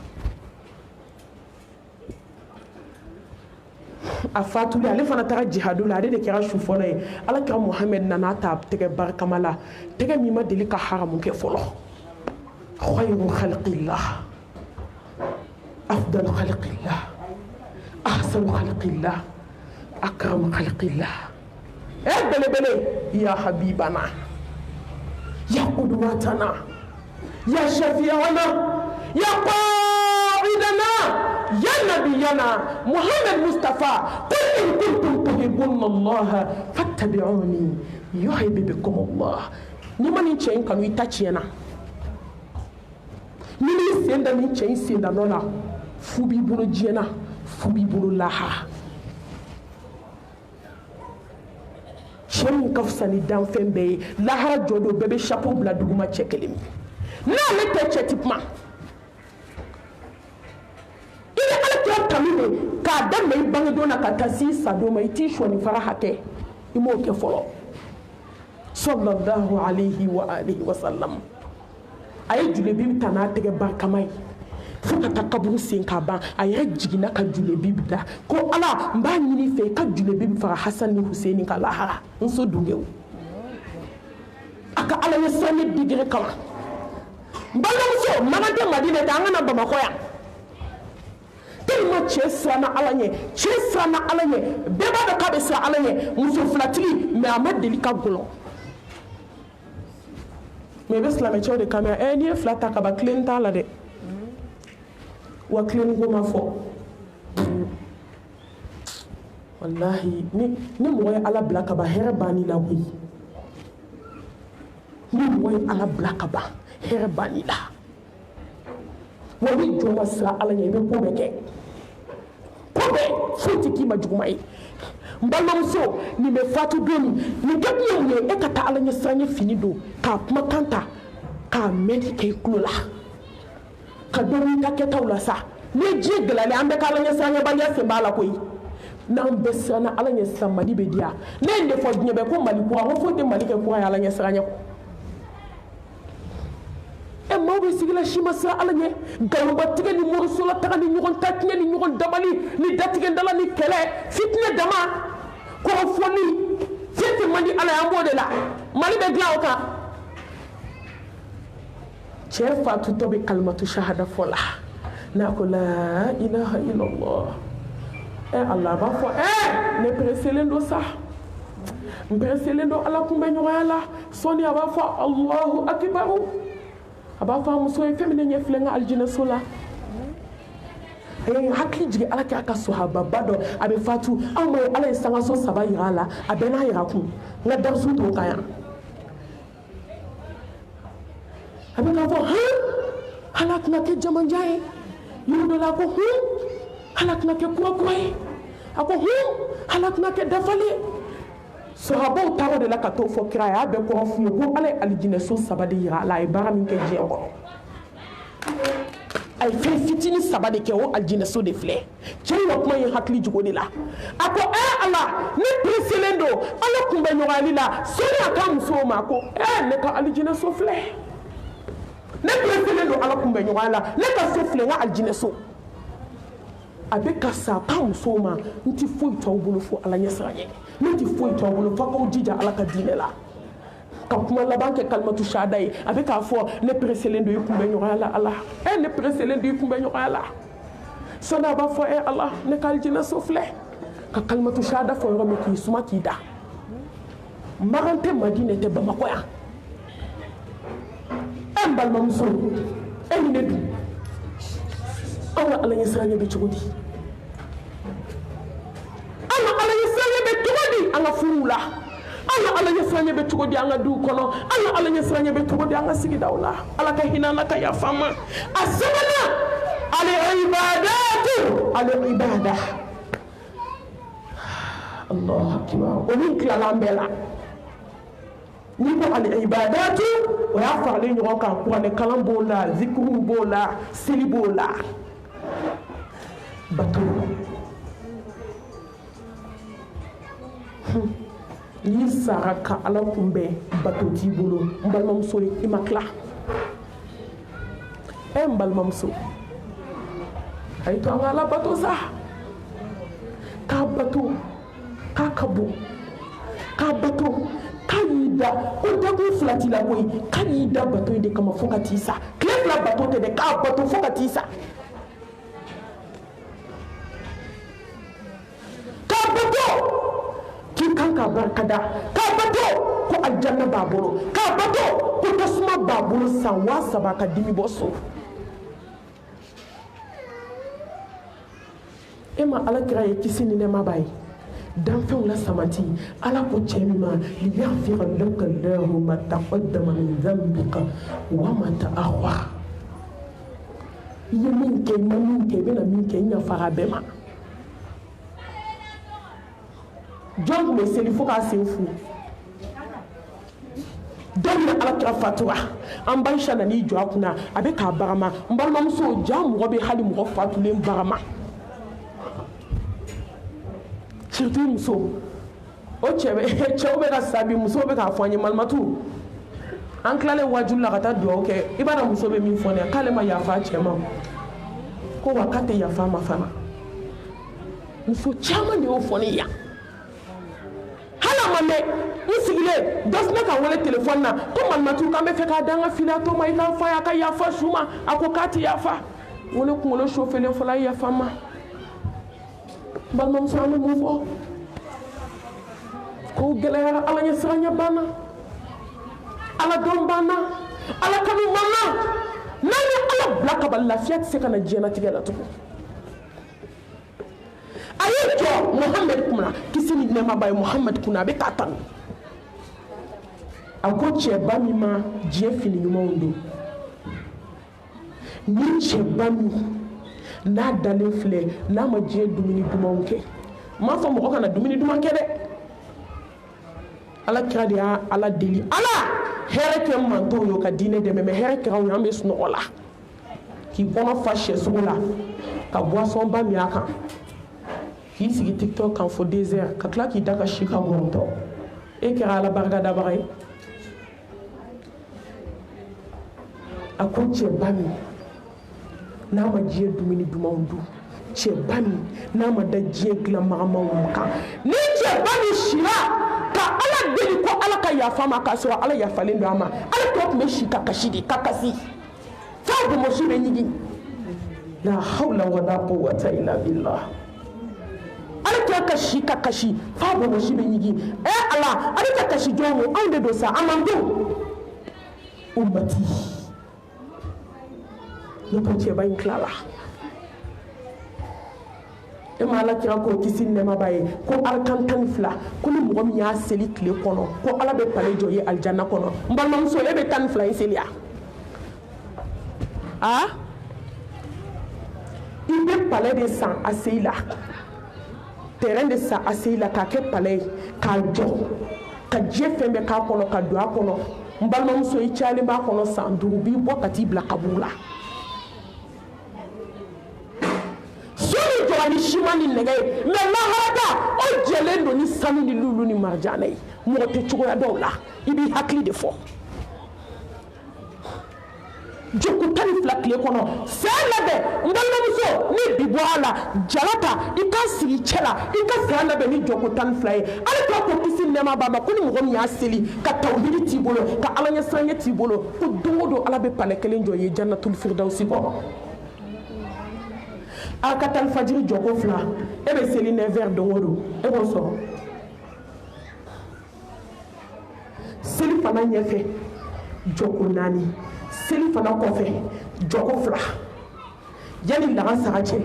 S1: a fatuli ale fana taara jihadu la ale de kɛra su fɔlɔ ye Alakira Muhamɛd nana ta tɛgɛ barikama la tɛgɛ min ma deli ka haramu kɛ fɔlɔ khayru khalqillah afdalu khalqillah ahsanu khalqillah akramu khalqillah belebele ya habibana ya qudwatana ya shafi'ana ya qa'idana ya nabiyana Muhamɛd Mustafa qul in kuntum tuhibbuna Allah fattabi'uni yuhibbukum Allah ni ma nin cɛ in kanu i ta tiɲɛna ni n'i sen da nin cɛ in sen da nɔ la fu b'i bolo diɲɛna fu b'i bolo lahara cɛ min ka fisa ni danfɛn bɛɛ ye lahara jɔ don bɛɛ bɛ chapeau bila duguma cɛ kelen min n'ale tɛ cɛ ti kuma kanu de k'a daminɛ i bangedon na ka taa se i sadon ma i t'i sɔni fara hakɛ i m'o kɛ fɔlɔ sallallahu alayhi wa alihi wa sallam a ye julebi ta n'a tɛgɛ barikama ye fo ka taa kaburu sen k'a ban a yɛrɛ jiginna ka julebi da ko ala n b'a ɲini fɛ i ka julebi fara Hasan ni Huseini ka lahara n so dungew a ka ala ye sanni digiri kama n balimamuso mana tɛ Madina tɛ an ka na Bamakɔ yan tellement cɛ siranna ala ɲɛ cɛ siranna ala ɲɛ bɛɛ b'a dɔn k'a bɛ siran ala ɲɛ muso filatigi mais a ma deli ka gɔlɔ mais i bɛ silamɛcɛw de kan mɛn n'i ye fila ta kaban tilenni t'a la dɛ wa tilenni ko ma fɔ walahi ni mɔgɔ ye ala bila ka ban hɛrɛ bann'i la koyi ni mɔgɔ ye ala bila ka ban hɛrɛ bann'i la wa ni jɔn ma siran ala ɲɛ i bɛ ko bɛɛ kɛ ko bɛɛ foyi tɛ k'i ma juguma ye n balimamuso nin bɛ fatu don min nin kɛ kun ye mun ye e ka taa ala ɲɛ siranɲɛ fini don k'a kumakan ta k'a mɛnni kɛ i tulo la ka dɔ n'i ka kɛtaw la sa ni diɲɛ gɛlɛyalen an bɛɛ ka ala ɲɛ siranɲɛbaliya sen b'a la koyi n'an bɛɛ siranna ala ɲɛ siran Mali bɛ di yan ne ye nin de fɔ diɲɛ bɛɛ ko Mali kura ko foyi tɛ Mali kɛ kura ye ala ɲɛ siranɲɛ kɔ maaw bɛ sigi la si ma siran ala ɲɛ nkalonbatigɛ ni morisola taga ni ɲɔgɔn ta tiɲɛ ni ɲɔgɔn dabali ni datigɛdala ni kɛlɛ fitinɛ dama kɔrɔfɔli fɛn tɛ man di ala ye an b'o de la Mali bɛ dilan o kan cɛ fatutɔ bɛ kalimatu shahada fɔ la n'a ko la ilaha illallah Allah b'a fɔ ne pereselen don sa n pereselen don ala kunbɛ ɲɔgɔnya la sɔɔni a b'a fɔ Allahu akibaru a b'a fɔ a muso ye fɛn min ɲɛ filɛ n ka alijinɛso la a ye hakili jigin ala kɛ a ka sahababa dɔ a bɛ fatu anw ma ye ala ye sangaso 3 yira a la a bɛɛ n'a yira kun n ka darisu t'o kan yan a bɛ k'a fɔ ala tɛna kɛ jamajan ye yɔrɔ dɔ la ko ala tɛna kɛ kura ye a ko ala tɛna kɛ dafalen sahabaw taara de la ka t'o fɔ kira a y'a bɛɛ kɔrɔ f'u ye ko ala ye alijinɛso 3 de yira a la a ye baara min kɛ diɲɛ kɔnɔ a ye fɛn fitinin 3 de kɛ o alijinɛso de filɛ cɛ in ka kuma ye hakili jugo de la a ko ala ne pereselen don ala kunbɛ ɲɔgɔnyali la sani a ka musow ma ko ne ka alijinɛso filɛ ne pereselen don ala kunbɛ ɲɔgɔnyali la ne ka so filɛ n ka alijinɛso a bɛ ka sa ka musow ma n tɛ foyi t'aw bolo fo ala ɲɛ siran ɲɛ ne tɛ foyi t'aw bolo fo k'aw jija ala ka diinɛ la ka kuma laban kɛ kalimatu shahada ye a bɛ k'a fɔ ne pereselen don i kunbɛ ɲɔgɔnya la ala ne pereselen don i kunbɛ ɲɔgɔnya la sani a b'a fɔ ala ne ka alijinɛso filɛ ka kalimatu shahada fɔ yɔrɔ min k'i suma k'i da magan tɛ madinɛ tɛ bamakɔ yan n balimamuso ni ne dun an ka ala ɲɛ siranɲɛ bɛ cogo di an ka ala ɲɛ siranɲɛ bɛ cogo di an ka furuw la an ka ala ɲɛ siranɲɛ bɛ cogo di an ka duw kɔnɔ an ka ala ɲɛ siranɲɛ bɛ cogo di an ka sigidaw la ala ka hinɛ an na ka yafa an ma a sabanan al-ibada Allahu akbar o min tilala an bɛɛ la n'i ko al-ibadatu o y'a faralen ɲɔgɔn kan kuranɛkalan b'o la zikiriw b'o la seli b'o la bato n'i sara ka ala kunbɛn bato t'i bolo n balimamuso i ma tila n balimamuso a ye to an ka ala bato sa k'a bato k'a ka bon k'a bato k'a y'i da o dakun 2 t'i la koyi k'a y'i da bato in de kama fo ka t'i sa tile 2 bato tɛ dɛ k'a bato fo ka t'i sa k'a bato k'i kan ka barikada k'a bato ko aljanna b'a bolo k'a bato ko tasuma b'a bolo san 3,000 ka dimi bɔ so e ma ala kira ye kisi ni nɛɛma b'a ye danfɛnw la samati ala ko cɛ min ma liyaghfira laka Allahu ma taqaddama min dhanbika wa ma ta'akhkhara i ye min kɛ i ma min kɛ i bɛna min kɛ i ɲafara bɛɛ ma jɔn tun bɛ seli fo k'a sen fu dɔw bɛ ala kira fatura an Bayisa nan'i jɔ a kunna a bɛ k'a barama n balimamuso ja mɔgɔ bɛ hali mɔgɔ fatulen barama surtout muso o cɛw bɛ ka sabi muso bɛ k'a fɔ an ye malimatu an tilalen wajulu la ka taa dugawu kɛ i b'a dɔn muso bɛ min fɔ ne k'ale ma yafa a cɛ ma ko wa k'a tɛ yafa a ma fana muso caman de y'o fɔ ne yan hali a ma mɛn n sigilen dɔ filɛ ka wele telefɔni na ko malimatu k'an bɛ fɛ k'a d'an ka fila to ma i k'a fɔ a ye a ka yafa su ma a ko k'a tɛ yafa n ko ne kunkolo sofelen fɔlɔ a ye yafa n ma balimamuso an bɛ mun fɔ ko gɛlɛyara ala ɲɛ siranɲɛ banna ala dɔn banna ala kanu banna n'an ye ala bila ka ban lafiya tɛ se ka na diɲɛlatigɛ la tugun a ye jɔ Muhamɛd kunna kisi ni nɛɛma b'a ye Muhamɛd kunna a bɛ k'a tanu a ko cɛba min ma diɲɛ fini ɲumanw don ni cɛba min n'a dalen filɛ n'a ma diɲɛ dumuni dumanw kɛ n m'a fɔ mɔgɔ kana dumuni duman kɛ dɛ ala kira de y'a ala deli ala hɛrɛ kɛ mantɔw ye ka diinɛ dɛmɛ mɛ hɛrɛ kɛra an ye an bɛ sunɔgɔ la k'i kɔnɔ fa sɛsogo la ka boisson ba min a kan k'i sigi tiktok kan fo 2 heures ka tila k'i da ka si ka mɔntɔ e kɛra ala barikadabaga ye a ko cɛba min n'a ma diɲɛ dumuni dumanw dun cɛba min n'a ma da diɲɛ dilan magamaw kan ni cɛba min sira ka ala deli ko ala ka yafa ma k'a sɔrɔ ala yafalen don a ma ala tɔ tun bɛ si ka kasi de ka kasi f'a bomosi bɛ ɲigi la hawla wala quwwata illa billah ala tɔ ka si ka kasi f'a bomosi bɛ ɲigi ala ale ka kasi jɔn ye anw de don sa an man don ummati ne ko cɛba in tilala e ma ala kira ko kisi nɛɛma b'a ye ko arakan 12 ko ni mɔgɔ min y'a seli tile kɔnɔ ko ala bɛ pale jɔ ye aljanna kɔnɔ n balimamuso e bɛ 12 in seli a i bɛ palais de san a seyi la terrain de san a seyi la k'a kɛ palais k'a jɔ ka diɲɛ fɛn bɛɛ k'a kɔnɔ ka don a kɔnɔ n balimamuso i cayalen b'a kɔnɔ san 5 b'i bɔ ka t'i bila kaburu la soni jɔra ni siman ni nɛgɛ ye mais laharata o jɛlen don ni sanu ni lulu ni marijana ye mɔgɔ tɛ cogoya dɔw la i b'i hakili de fɔ joko 12 tile kɔnɔ saya labɛn n balimamuso ni bi bɔ a la jala ta i ka sigi cɛ la i ka saya labɛn ni joko 12 ye ale t'a ko kisi nɛɛma b'a ma ko ni mɔgɔ min y'a seli ka tawhidi t'i bolo ka ala ɲɛsiranɲɛ t'i bolo ko don o don ala bɛ palais kelen jɔ ye jannatul firdausi kɔnɔ a ka taa fajiri joko 2 e bɛ seli 9h don o don e b'o sɔrɔ seli fana ɲɛfɛ joko 4 seli fana kɔfɛ joko 2 yani lansara cɛ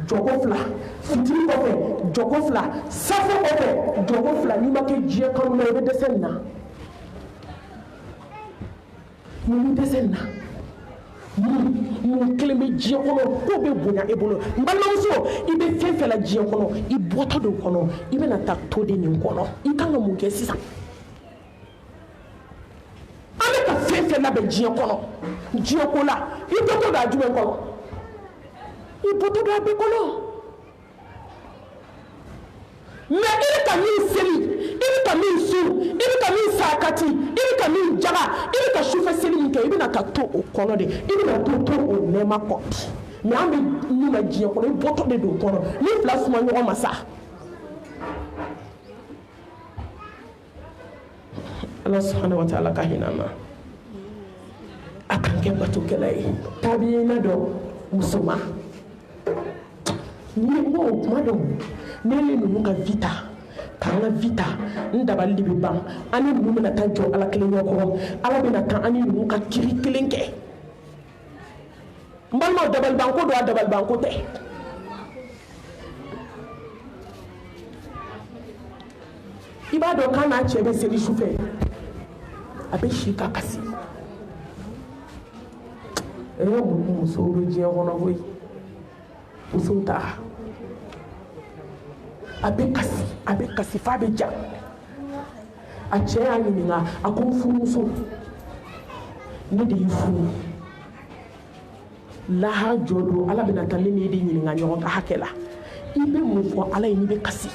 S1: joko 2 fitiri kɔfɛ joko 2 safo kɔfɛ joko 2 n'i ma kɛ diɲɛ kanu na i bɛ dɛsɛ nin na mun bɛ dɛsɛ nin na mun kelen bɛ diɲɛ kɔnɔ ko bɛ bonya e bolo n balimamuso i bɛ fɛn fɛn la diɲɛ kɔnɔ i bɔtɔ de kɔnɔ i bɛna taa to de nin kɔnɔ i kan ka mun kɛ sisan an bɛ ka fɛn fɛn labɛn diɲɛ kɔnɔ diɲɛ ko la i bɔtɔ don a jumɛn kɔnɔ i bɔtɔ don a bɛɛ kɔnɔ mais i bɛ ka min seli i bɛ ka min sun i bɛ ka min sakati i bɛ ka min jaga i bɛ ka sufɛ seli min kɛ i bɛna ka to o kɔnɔ de i bɛna to o nɛɛma kɔ mais an bɛ min na diɲɛ kɔnɔ i bɔtɔ de don o kɔnɔ ni fila suma ɲɔgɔn ma sa ala subhanahu wa ta'ala ka hinɛ an na a kan kɛ batokɛla ye tabiyina dɔ musoman ni o kuma dɔw ne ni ninnu ka vita k'an ka vita n dabali de bɛ ban an ni ninnu bɛna taa jɔ ala kelen ɲɛkɔrɔ ala bɛna taa an ni ninnu ka kiri kelen kɛ n balimaw dabalibanko don a dabalibanko tɛ i b'a dɔn k'a n'a cɛ bɛ seli sufɛ a bɛ si ka kasi musow bɛ diɲɛ kɔnɔ koyi musow ta a bɛ kasi f'a bɛ ja a cɛ y'a ɲininka a ko n furumuso ne de y'i furu lahara jɔ don ala bɛna taa ne ni e de ɲininka ɲɔgɔn ka hakɛ la i bɛ mun fɔ ala ye n'i bɛ kasi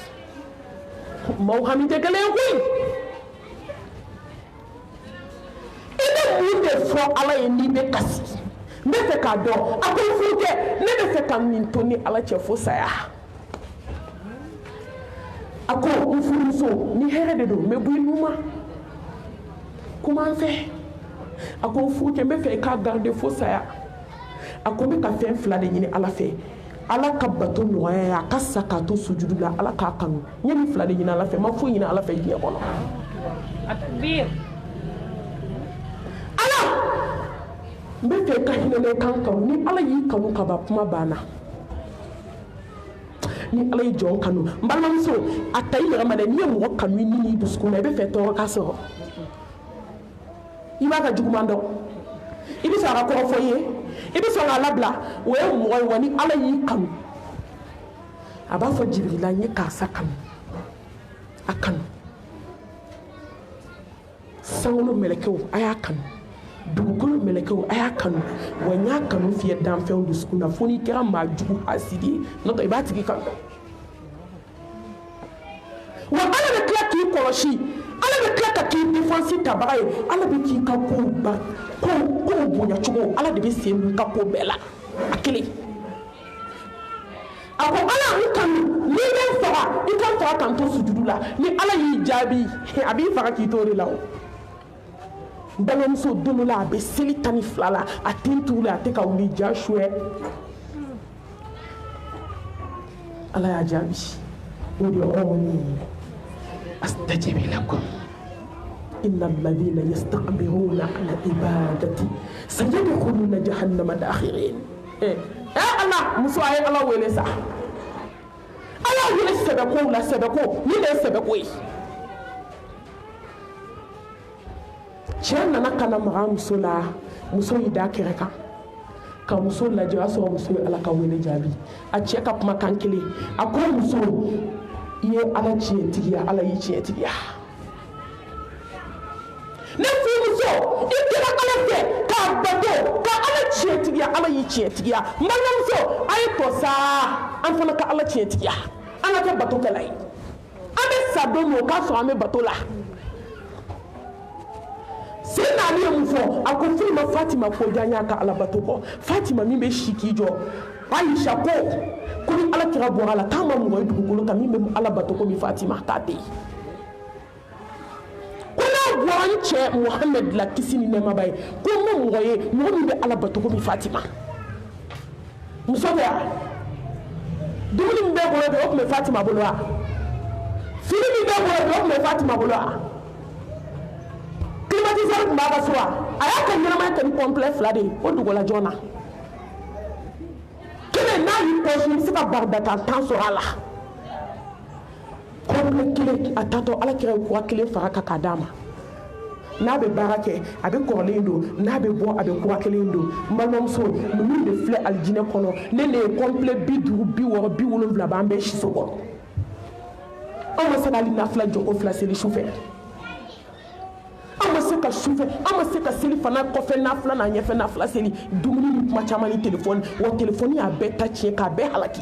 S1: maaw hami tɛ kelen ye koyi i bɛ mun de fɔ ala ye n'i bɛ kasi n bɛ fɛ k'a dɔn a ko n furu tɛ ne bɛ fɛ ka nin to ni ala cɛ fo saya a ko n furumuso ni hɛrɛ de don n bɛ bɔ i nu ma kuma an fɛ a ko n furu tɛ n bɛ fɛ i k'a garder fo saya a ko n bɛ ka fɛn 2 de ɲini ala fɛ ala ka bato nɔgɔya ye a ka sa k'a to sujudu la ala k'a kanu n ye nin 2 de ɲini ala fɛ n ma foyi ɲini ala fɛ diɲɛ kɔnɔ ala n bɛ fɛ ka hinɛ ne kan kanu ni ala y'i kanu ka ban kuma banna ni ala ye jɔn kanu n balimamuso a ta i yɛrɛ ma dɛ n'i ye mɔgɔ kanu i ni n'i dusukun na i bɛ fɛ tɔɔrɔ ka sɔrɔ i b'a ka juguman dɔn i bɛ sɔn a ka kɔrɔfɔ i ye i bɛ sɔn k'a labila o ye mɔgɔ ye wa ni ala y'i kanu a b'a fɔ jibirila n ye karisa kanu a kanu sankolo mɛlɛkɛw a y'a kanu dugukolo mɛlɛkɛw a y'a kanu wa n y'a kanu fiyɛ danfɛnw dusukun na fo n'i kɛra maa jugu hasidi ye n'o tɛ i b'a tigi kanu wa ala bɛ tila k'i kɔlɔsi ala bɛ tila ka k'i défense tabaga ye ala bɛ k'i ka kow bonya cogo ala de bɛ sen don i ka ko bɛɛ la a kelen a ko ala n kanu n'i bɛ n faga i ka n faga k'an to sujudu la ni ala y'i jaabi a b'i faga k'i to o de la o n balimamuso don dɔ la a bɛ seli 12 la a ten tugu la a tɛ ka wuli ja suɛ ala y'a jaabi o de ye astajib lakum inna alladhina yastakbiruna an ibadati sayadkhuluna jahannama dakhirin ala muso a ye ala wele sa ala wele sɛbɛkow la sɛbɛko ni de ye sɛbɛko ye cɛ nana ka na maga muso la muso y'i da kɛrɛ kan ka muso lajɛ a sɔrɔ muso ye ala ka wele jaabi a cɛ ka kumakan kelen a ko muso i ye ala tiɲɛtigiya ala y'i tiɲɛtigiya ne furumuso i kɛra ala fɛ k'a bato ka ala tiɲɛtigiya ala y'i tiɲɛtigiya n balimamuso a ye tɔ saa an fana ka ala tiɲɛtigiya an ka kɛ batokɛla ye an bɛ sa don min o k'a sɔrɔ an bɛ bato la sen naani ye mun fɔ a ko filima Fatima ko jan y'a ka ala bato kɔ Fatima min bɛ si k'i jɔ Aisha ko ni ala kira bɔra a la k'a ma mɔgɔ ye dugukolo kan min bɛ ala bato komi Fatima k'a tɛ yen ko n'a bɔra n cɛ Muhamɛdi la kisi ni nɛɛmaba ye ko n ma mɔgɔ ye mɔgɔ min bɛ ala bato komi Fatima muso bɛ yan dumuni min bɛ bolo bi o tun bɛ Fatima bolo wa fini min bɛ bolo bi o tun bɛ Fatima bolo wa climatiseur tun b'a ka so wa a y'a ka ɲɛnamaya kɛ ni complet fila de ye o dogola jɔn na kelen n'a y'i pɔsi i bɛ se ka baridatan 10 sɔrɔ a la complet kelen a tatɔ ala kira ye kura kelen fara kan k'a d'a ma n'a bɛ baara kɛ a bɛ kɔrɔlen don n'a bɛ bɔ a bɛ kura kelen don n balimamuso ninnu de filɛ alijinɛ kɔnɔ ne de ye complet 50 60 70 b'an bɛɛ si so kɔrɔ anw ma se ka hali nafila jɔ ko fila seli su fɛ an ma se ka sufɛ an ma se ka seli fana kɔfɛ nafila n'a ɲɛfɛ nafila seli dumuni ni kuma caman ni telefɔni wa telefɔni y'a bɛɛ ta tiɲɛ k'a bɛɛ halaki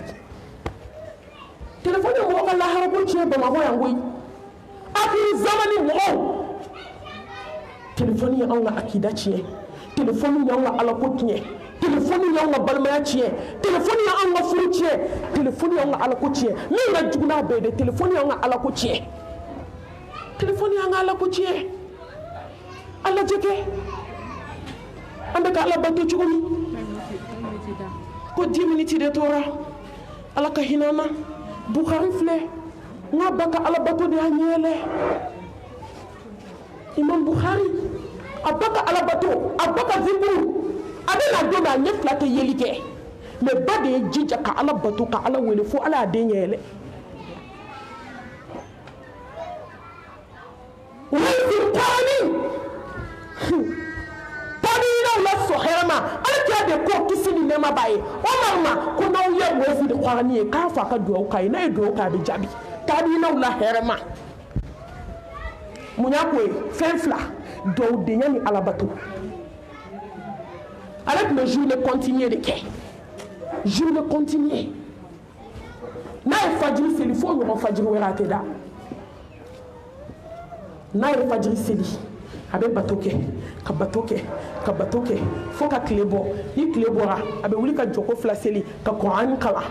S1: telefɔni ye mɔgɔ ka laharako tiɲɛ Bamakɔ yan koyi akiri zamani mɔgɔw telefɔni ye anw ka akida tiɲɛ telefɔni ye anw ka alako tiɲɛ telefɔni ye anw ka balimaya tiɲɛ telefɔni ye anw ka furu tiɲɛ telefɔni ye anw ka alako tiɲɛ min ka jugu n'a bɛɛ ye dɛ telefɔni ye anw ka alako tiɲɛ telefɔni ye anw ka alako tiɲɛ ala jɛkɛ an bɛ ka ala bato cogo min ko 10 minutes de tora ala ka hinɛ an na Bukhari filɛ n ka ba ka ala bato de y'a ɲɛɛlɛ Imam Bukhari a ba ka ala bato a ba ka zikuru a bɛna don min a ɲɛ fila tɛ yeli kɛ mais ba de ye jija ka ala bato ka ala wele fo ala y'a den ɲɛɛlɛ de ko kisi ni nɛɛma b'a ye Omar ma ko n'aw ye wɛzi de kɔrɔni ye k'a fɔ a ka dugawu k'a ye n'a ye dugawu k'a bɛ jaabi taabinaw la hɛrɛ ma mun y'a ko ye fɛn fila dugawudenya ni alabato ale tun bɛ journée continue de kɛ journée continue n'a ye fajiri seli fo ɲɔgɔn fajiri wɛrɛ a tɛ da n'a ye fajiri seli a bɛ bato kɛ ka bato kɛ ka bato kɛ fo ka tile bɔ ni tile bɔra a bɛ wuli ka jɔko fila seli ka Kurani kalan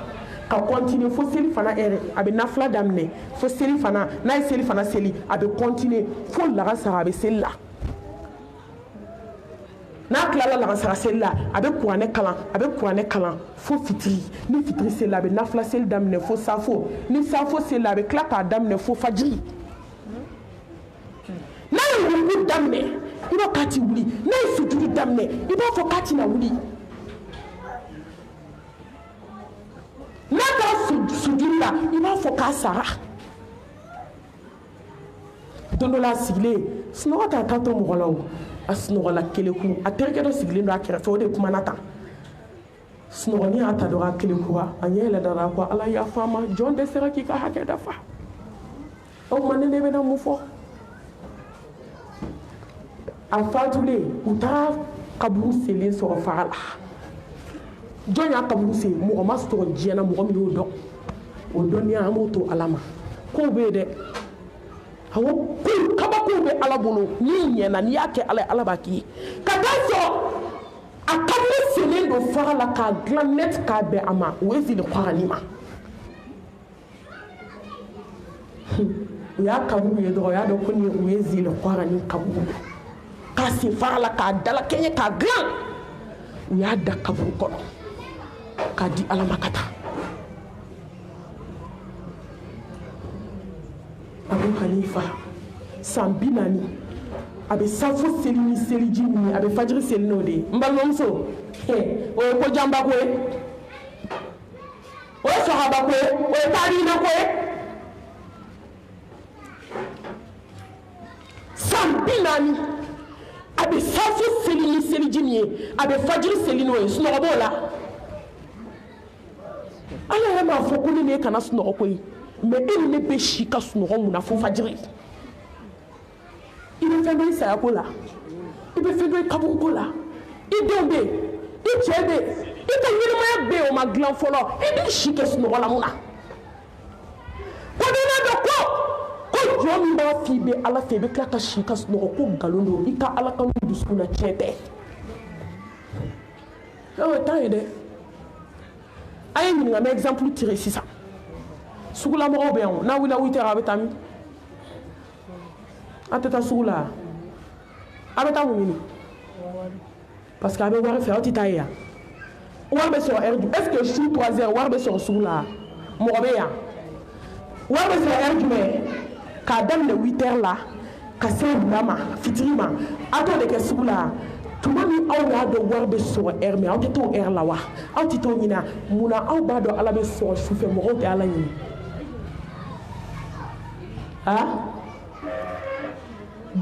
S1: ka continue fo seli fana heure a bɛ nafila daminɛ fo seli fana n'a ye seli fana seli a bɛ continue fo lagasara a bɛ seli la n'a tilala lagasara seli la a bɛ kuranɛ kalan fo fitiri ni fitiri seli la a bɛ nafila seli daminɛ fo safo ni safo seli la a bɛ tila k'a daminɛ fo fajiri n'a ye wuli daminɛ i b'a k'a ti wuli n'a ye sujudi daminɛ i b'a fɔ k'a tina wuli n'a kɛra sujudi la i b'a fɔ k'a sara don dɔ la a sigilen sunɔgɔ t'a ta to mɔgɔ la o a sunɔgɔla keleku a terikɛ dɔ sigilen don a kɛrɛfɛ o de kumana tan sunɔgɔnin y'a ta dɔrɔn a kelekuwa a ɲɛ yɛlɛdara a ko ala yafa n ma jɔn dɛsɛra k'i ka hakɛ dafa o tuma ne bɛna mun fɔ a fatulen u taara kaburu selen sɔrɔ faga la jɔn y'a kaburu sen mɔgɔ ma sɔrɔ diɲɛ na mɔgɔ min y'o dɔn o dɔnniya an b'o to ala ma kow bɛ yen dɛ awɔ kabakow bɛ ala bolo n'i ɲɛna n'i y'a kɛ ala ye ala b'a k'i ye ka taa sɔrɔ a kaburu selen don faga la k'a dilan net k'a bɛn a ma o ye zili kɔrɔni ma u y'a kaburu ye dɔrɔn o y'a dɔn ko nin o ye zili kɔrɔni kaburu k'a sen faga la k'a dala kɛɲɛ k'a dilan u y'a da kaburu kɔnɔ k'a di ala ma ka taa Abu Hanifa san 40 a bɛ safo seli ni seliji min ye a bɛ fajiri seli n'o de ye n balimamuso o ye ko janba ko ye o ye sahaba ko ye o ye tabiina ko ye san 40 a bɛ safo seli ni seliji min abe fajiri selino ye sunɔgɔ b'o la ala yɛrɛ m'a fɔ ko ne n'e kana sunɔgɔ koyi mais e ni ne bɛ si ka sunɔgɔ mun na fo fajiri i bɛ fɛn dɔ i saya ko la i bɛ fɛn dɔ i kaburu ko la i denw bɛ yen i cɛ bɛ yen i ka ɲɛnɛmaya bɛ yen o ma dilan fɔlɔ i bɛ si kɛ sunɔgɔ la mun na ko ni ne bɛ ko jɔn min b'a f'i bɛ ala fɛ i bɛ tila ka si ka sunɔgɔ ko nkalon don i ka ala ka dusukun na tiɲɛ tɛ o ye tan ye dɛ a ye ɲininka n bɛ exemple tirer sisan sugulamɔgɔw bɛ yan o n'a wulila 8 heures a bɛ taa min a tɛ taa sugu la a bɛ taa mun ɲini parce que a bɛ wari fɛ aw tɛ taa ye yan wari bɛ sɔrɔ heure jumɛn est ce que su 3 heures wari bɛ sɔrɔ sugu la mɔgɔ bɛ yan wari bɛ sɔrɔ heure jumɛn k'a daminɛ 8 heures la ka se wula ma fitiri ma a t'o de kɛ sugu la tuma min aw y'a dɔn wari bɛ sɔrɔ heure min aw tɛ t'o heure la wa aw tɛ t'o ɲini mun na aw b'a dɔn ala bɛ sɔrɔ sufɛ mɔgɔw tɛ ala ɲini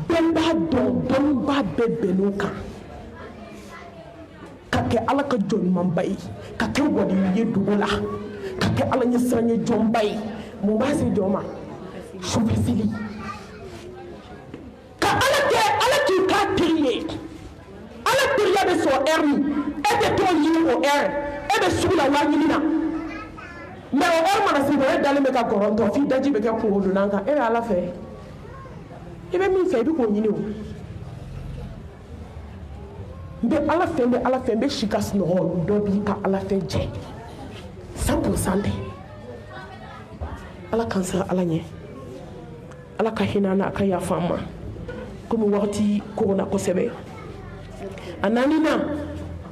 S1: bɛɛ b'a dɔn dɔnniba bɛɛ bɛnn'o kan ka kɛ ala ka jɔnɲumanba ye ka kɛ waliyu ye dugu la ka kɛ ala ɲɛsiranɲɛ jɔnba ye mun b'a se jɔn ma sufɛ seli ka ala k'i k'a teri ye ala teriya bɛ sɔrɔ heure min e tɛ t'o ɲini o heure e bɛ sugu la wari ɲini na mais o heure mana se dɔrɔn e dalen bɛ ka gɔrɔntɔ f'i daji bɛ kɛ kungo donna kan e bɛ ala fɛ i bɛ min fɛ i bɛ k'o ɲini o n bɛ ala fɛ n bɛ si ka sunɔgɔ dɔ b'i ka ala fɛ jɛ 100% tɛ ala k'an siran ala ɲɛ ala ka hinɛ an na a ka yafa an ma komi wagati koronna kosɛbɛ a naaninan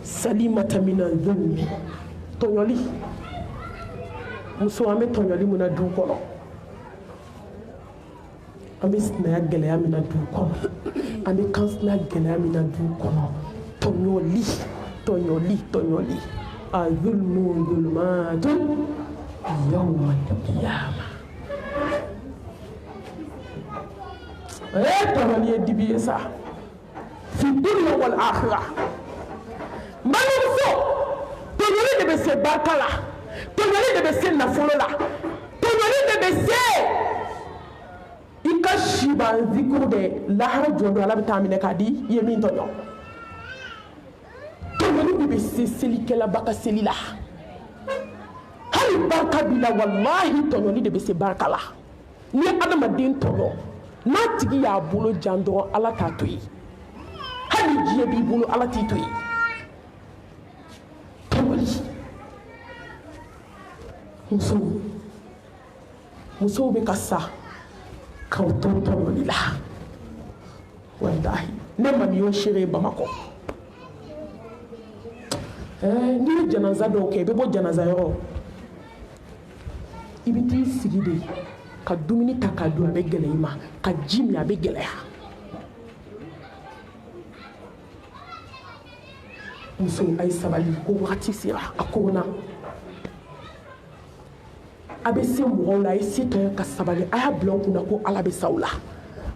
S1: salimata mina zulmi tɔɲɔli muso an bɛ tɔɲɔli min na du kɔnɔ an bɛ sinaya gɛlɛya min na du kɔnɔ an bɛ kansinaya gɛlɛya min na du kɔnɔ tɔɲɔli a zulmu zulmatun yawma al-qiyama tɔɲɔli ye dibi ye sa fi dunya wal akhirah n balimamuso tɔɲɔli de bɛ se barika la tɔɲɔli de bɛ se nafolo la tɔɲɔli de bɛ se i ka siban zikuru de lahara jɔn don ala bɛ taa minɛ k'a di i ye min tɔɲɔ tɔɲɔli de bɛ se selikɛlaba ka seli la hali barika b'i la walahi tɔɲɔli de bɛ se barika la ni ye adamaden tɔɲɔ n'a tigi y'a bolo jan dɔrɔn ala t'a to yen hali diɲɛ b'i bolo ala t'i to yen tɔɲɔli musow bɛ ka sa k'aw to tɔɲɔli la walahi ne ma y'o seere bamakɔ n'i ye janaza dɔw kɛ i bɛ bɔ janaza yɔrɔ i bɛ t'i sigi de ka dumuni ta k'a dun a bɛ gɛlɛya i ma ka ji min a bɛ gɛlɛya muso a ye sabali ko wagati sera a koronna a bɛ se mɔgɔw la a ye se tɔ ka sabali a y'a bila u kunna ko ala bɛ s'aw la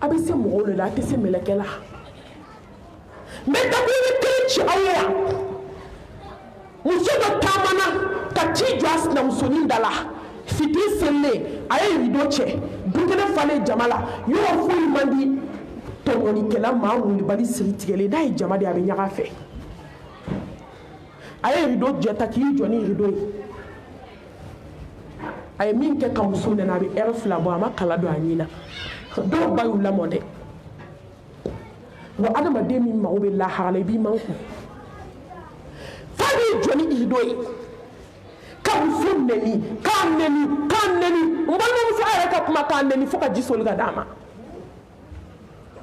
S1: a bɛ se mɔgɔw de la a tɛ se mɛlɛkɛ la n bɛ dabiri kelen ci aw ye yan muso dɔ taamana ka ci jɔ a sinamusonin da la fitiri selilen a ye rido cɛ dukɛnɛ falen jama la yɔrɔ foyi man di tɔɲɔlikɛla maa wulibali siri tigɛlen n'a ye jama de a bɛ ɲaga fɛ a ye rido jɛ ta k'i jɔ ni rido ye a ye min kɛ ka muso nɛnɛ a bɛ heure 2 bɔ a ma kala don a ɲin na dɔw ba y'u lamɔ dɛ wa adamaden min mago bɛ lahara la i b'i man kun f'a b'i jɔ ni rido ye ka muso nɛni k'a nɛni n balimamuso a yɛrɛ ka kuma k'a nɛni fo ka ji soli ka d'a ma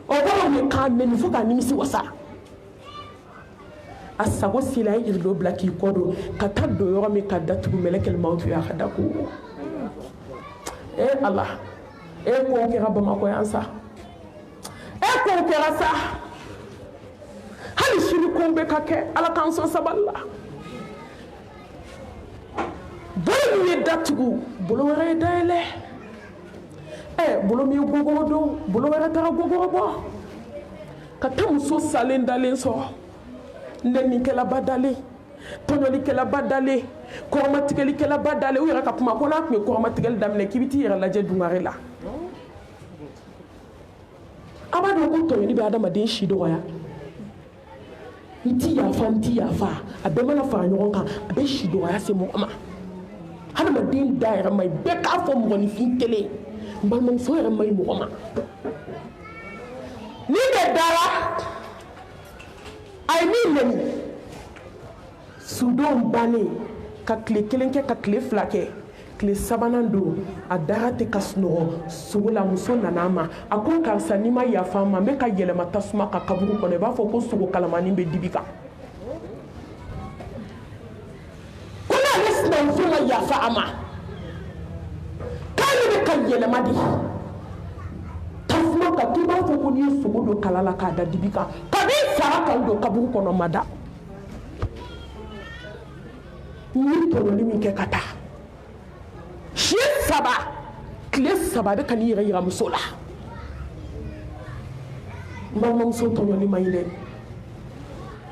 S1: o kɔrɔ ye k'a nɛni fo k'a nimisi wasa a sago sera a ye rido bila k'i kɔ don ka taa don yɔrɔ min ka datugu mɛlɛkɛl mawutu y'a ka da ko ala kow kɛra bamakɔ yan sa kow kɛra sa hali sini kow bɛ ka kɛ ala k'an sɔn sabali la bolo min ye datugu bolo wɛrɛ ye dayɛlɛ bolo min ye gogoro don bolo wɛrɛ taara gogoro bɔ ka taa muso salen dalen sɔrɔ nɛnikɛla ba dalen tɔɲɔlikɛla ba dalen kɔrɔmatigɛlikɛla ba dalen u yɛrɛ ka kuma ko n'a tun ye kɔrɔmatigɛli daminɛ k'i bɛ t'i yɛrɛ lajɛ dungare la a b'a dɔn ko tɔɲɔli bɛ adamaden si dɔgɔya n ti yafa a bɛɛ mana fara ɲɔgɔn kan a bɛ si dɔgɔya se mɔgɔ ma adamaden da yɛrɛ ma ɲi bɛɛ k'a fɔ mɔgɔninfin kelen n balimamuso yɛrɛ ma ɲi mɔgɔ ma ni bɛ dara a ye min nɛni sudenw bannen ka tile kelen kɛ ka tile fila kɛ tile sabanan don a dara tɛ ka sunɔgɔ sogo la muso nana a ma a ko karisa n'i ma yafa n ma n bɛ ka yɛlɛma tasuma ka kaburu kɔnɔ i b'a fɔ ko sogo kalamani bɛ dibi kan ko n'ale sinamuso ma yafa a ma k'ale bɛ ka yɛlɛma de tasuma kan k'i b'a fɔ ko n'i ye sogo don kala la k'a da dibi kan kabini fara kan don kaburu kɔnɔ ma da n ye tɔɲɔli min kɛ ka taa siɲɛ 3 tile 3 bɛ ka n'i yɛrɛ yira muso la n balimamuso tɔɲɔli man ɲi dɛ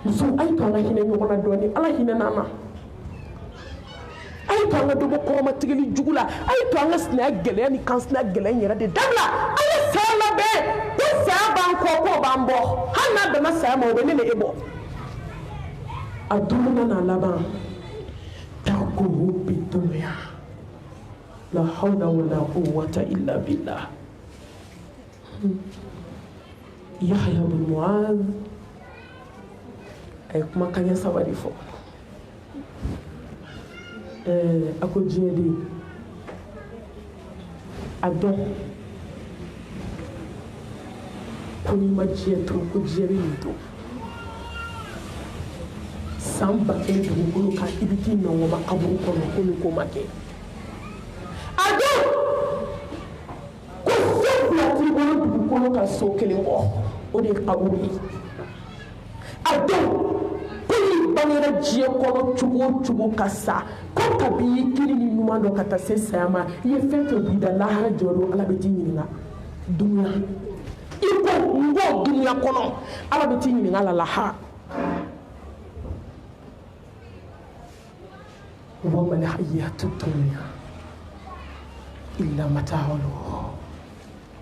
S1: muso a ye to an ka hinɛ ɲɔgɔn na dɔɔni ala hinɛ n'an na a ye to an ka dɔ bɔ kɔrɔmatigɛli jugu la a ye to an ka sinaya gɛlɛya ni kansinaya gɛlɛya in yɛrɛ de dabila an ye saya labɛn ko saya b'an kɔ k'o b'an bɔ hali n'a danna saya ma o bɛ ne ni e bɔ a dumuni n'a laban takuhu bidunya la hawla wala quwwata illa billah Yahya bin Mu'adh ay kumakan ɲɛ 3 de fɔ a ko diɲɛ de a dɔn ko n'i ma diɲɛ to ko diɲɛ bɛ nin to san 1000 dugukolo kan i bɛ t'i nɔngɔma kaburu kɔnɔ ko nin ko ma kɛ a dɔn ko fɛn fila t'i bolo dugukolo kan so kelen kɔ o de ye kaburu ye a dɔn ko n'i bangera diɲɛ kɔnɔ cogo o cogo ka sa ko kabi i ye kiri ni ɲuman dɔn ka taa se saya ma i ye fɛn fɛn b'i da lahara jɔ don ala bɛ t'i ɲininka dunuya i ko n b'o dunuya kɔnɔ ala bɛ t'i ɲininka la lahara وما الحياة الدنيا إلا متاع الغرور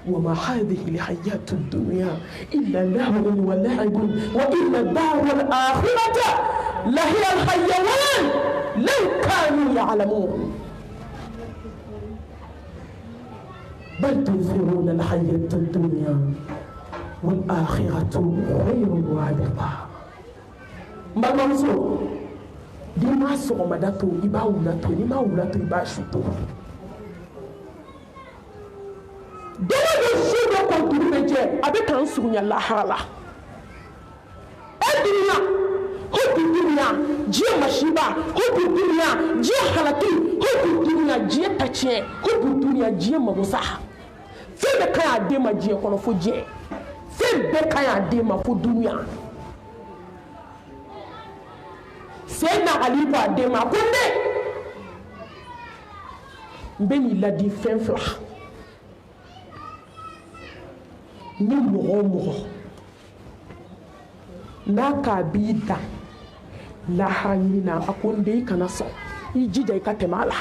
S1: وما هذه الحياة الدنيا إلا لهو ولعب وإن الدار الآخرة لهي الحيوان لو كانوا يعلمون بل تؤثرون الحياة الدنيا والآخرة خير وأبقى ما المنصور di ma sɔgɔmada to i b'a wula to ni ma wula to i b'a su to dɔgɔ bɛ su dɔ kɔnturu bɛ jɛ a bɛ k'an surunya lahara la e dunuya hubu dunuya diɲɛ masiba hubu dunuya diɲɛ halaki hubu dunuya diɲɛ tacɛn hubu dunuya diɲɛ magosa fɛn bɛɛ ka ɲi a den ma diɲɛ kɔnɔ fo diɲɛ fɛn bɛɛ ka ɲi a den ma fo dunuya Seyna Ali ko a den ma ko ne n bɛ n'i ladi fɛn 2 ni mɔgɔ o mɔgɔ n'a k'a b'i dan lahara ɲini na a ko n den i kana sɔn i jija i ka tɛmɛ a la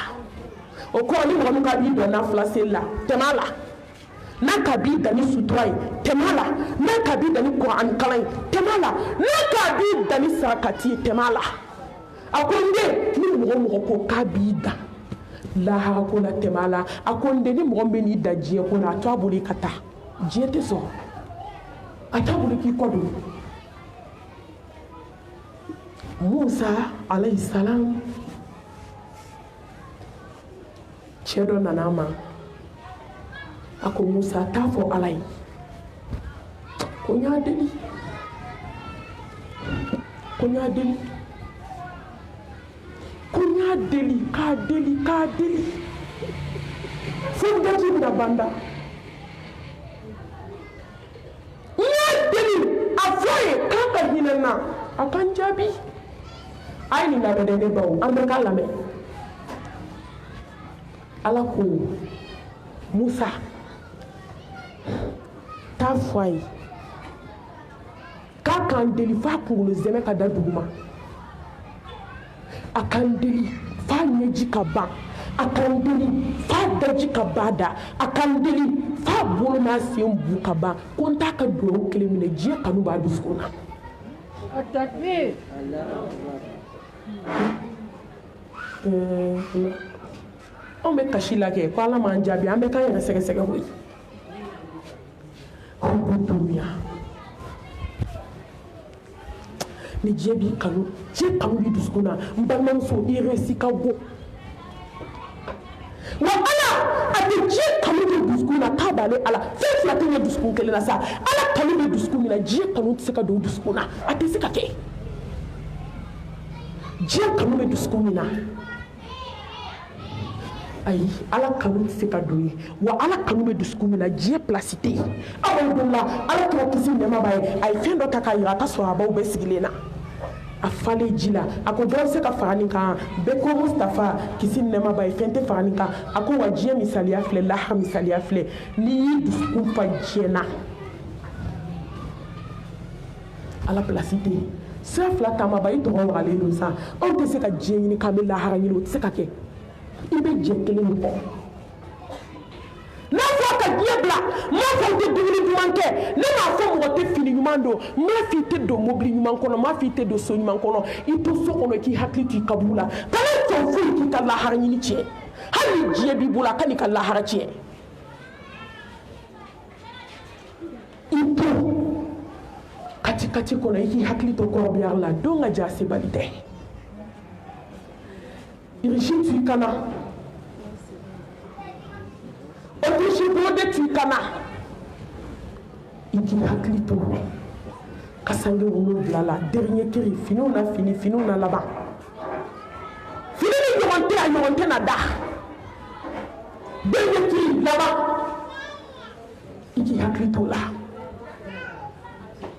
S1: o kɔrɔ ni mɔgɔ min k'a b'i dan n'a 2 seli la tɛmɛ a la n'a k'a b'i dan ni sutura ye tɛmɛ a la n'a k'a b'i dan ni Kuran kalan ye tɛmɛ a la n'a k'a b'i dan ni sarakati ye tɛmɛ a la a ko n den ni mɔgɔ o mɔgɔ ko k'a b'i dan lahara ko la tɛmɛ a la a ko n den ni mɔgɔ min bɛ n'i da diɲɛ ko la a to a bolo i ka taa diɲɛ tɛ sɔrɔ a t'a bolo k'i kɔ don Musa alayhi salam cɛ dɔ nana a ma a ko Musa t'a fɔ ala ye ko n y'a deli ko n y'a deli ko n y'a deli k'a deli fo daji bɛna banda n y'a deli a fɔ a ye k'a ka hinɛ n na a ka n jaabi a ye nin lamɛn dɛ ne baw an bɛ k'a lamɛn ala ko Musa t'a fɔ a ye k'a k'an deli f'a kunkolo zɛmɛ ka da dugu ma a k'an deli f'a ɲɛji ka ban a k'an deli f'a daji ka ban da a k'an deli f'a bolo n'a sen bu ka ban ko n t'a ka duwawu kelen minɛ diɲɛ kanu b'a dusukun na anw bɛ kasi la kɛ ko ala m'an jaabi an bɛ k'an yɛrɛ sɛgɛsɛgɛ koyi dunuya ni diɲɛ b'i kanu diɲɛ kanu b'i dusukun na n balimamuso i réussi ka go wa ala a tɛ diɲɛ kanu b'i dusukun na k'a b'ale ala fɛn fila tɛ ɲɛ dusukun kelen na sa ala kanu b'i dusukun min na diɲɛ kanu tɛ se ka don dusukun na a tɛ se ka kɛ diɲɛ kanu bɛ dusukun min na ayi ala kanu tɛ se ka don ye wa ala kanu bɛ dusukun min na diɲɛ place tɛ yen aw don la ala kira kisi nɛɛma b'a ye a ye fɛn dɔ ta k'a yira a ka sahabaw bɛɛ sigilen na a falen ji la a ko bɛɛ bɛ se ka fara nin kan bɛɛ ko Mustafa kisi nɛɛma b'a ye fɛn tɛ fara nin kan a ko wa diɲɛ misaliya filɛ lahara misaliya filɛ n'i y'i dusukun fa diɲɛ na ala place tɛ yen sira fila taama ba i tɔgɔ wagalen don sa anw tɛ se ka diɲɛ ɲini k'an bɛ lahara ɲini o tɛ se ka kɛ i bɛ jɛ kelen de kɔ n'a fɔ ka diɲɛ bila n m'a fɔ i tɛ dumuni ɲuman kɛ ne m'a fɔ mɔgɔ tɛ fini ɲuman don n m'a fɔ i tɛ don mobili ɲuman kɔnɔ n m'a fɔ i tɛ don so ɲuman kɔnɔ i to so kɔnɔ k'i hakili to i kaburu la kana sɔn foyi k'i ka lahara ɲini tiɲɛ hali ni diɲɛ b'i bolo a ka n'i ka lahara tiɲɛ i to kati kɔnɔ i k'i hakili to kɔrɔbiyara la don ka ja sebali tɛ Irishim tu kana Otishi bode tu kana Iki hakili to Kasange wolo blala dernier kiri fini na fini na laban fini ni yonte na da dernier kiri laban Iki hakili to la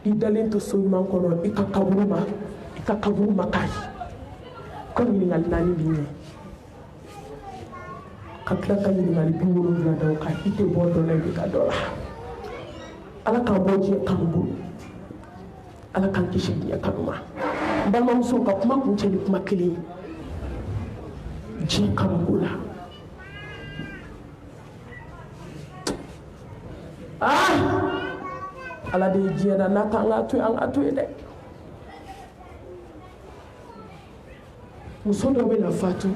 S1: idalen to so man kono ikakaburu makai comme ɲininkali naani b'i ɲɛ ka tila ka ɲininkali 70 da o kan i tɛ bɔ dɔ la i bɛ taa dɔ la ala k'an bɔ diɲɛ kanu bolo ala k'an kisi diɲɛ kanu ma n balimamuso ka kuma kuncɛ ni kuma kelen ye diɲɛ kanu b'o la ala de ye diɲɛ da n'a kan ka to ye an ka to ye dɛ muso dɔ bɛ na fatu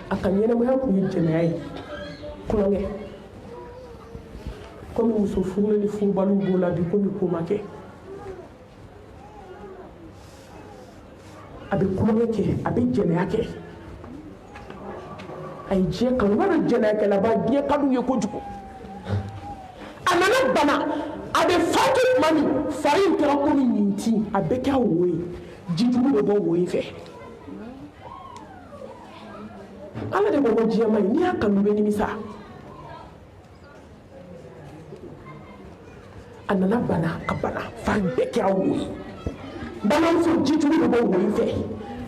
S1: a ka ɲɛnamaya tun ye jɛnɛya ye kulonkɛ komi muso furulen ni furubaliw b'o la bi komi ko ma kɛ a bɛ kulonkɛ kɛ a bɛ jɛnɛya kɛ a ye diɲɛ kanu b'a dɔn jɛnɛyakɛlaba diɲɛ ka d'u ye kojugu a nana bana a bɛ fatu tuma min fari in kɛra komi ɲinti a bɛ kɛ wo ye jijugu bɛ bɔ wo in fɛ ala de ko diɲɛ ma ɲi n'i y'a kanu bɛ nimisa a nana bana ka bana fari bɛɛ kɛra wo ye balimamuso jijugu bɛ bɔ wo in fɛ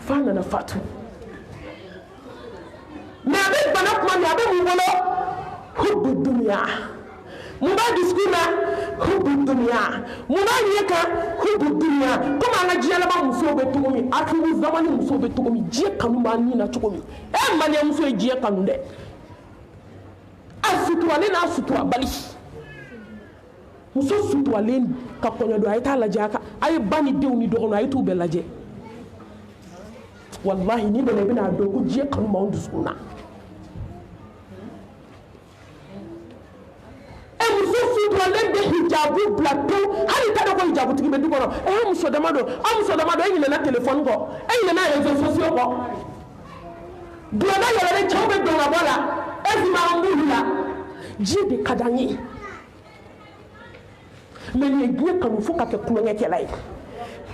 S1: fa nana fatu mais a bɛ bana tuma min a bɛ mun bolo hubu dunuya mun b'a dusukun na hubu dunuya mun b'a ɲɛ kan hubu dunuya komi an ka diɲɛ laban musow bɛ cogo min akimu zamani musow bɛ cogo min diɲɛ kanu b'an ni na cogo min maliyɛn muso ye diɲɛ kanu dɛ a suturalen n'a suturabali muso suturalen ka kɔɲɔ don a ye taa lajɛ a ye ba ni denw ni dɔgɔninw a ye t'u bɛɛ lajɛ walahi ni bɛna i bɛna dɔn ko diɲɛ kanu b'anw dusukun na suturalen bɛ hijabu bila pewu hali i t'a dɔn ko hijabu tigi bɛ du kɔnɔ muso dama don aw muso dama don e ɲinɛna telefɔni kɔ e ɲinɛna réseaux sociaux kɔ dulɔnna yɛlɛlen cɛw bɛ don ka bɔ la e si ma an b'olu la diɲɛ de ka d'an ye mais nin ye diɲɛ kanu fo ka kɛ kulonkɛkɛla ye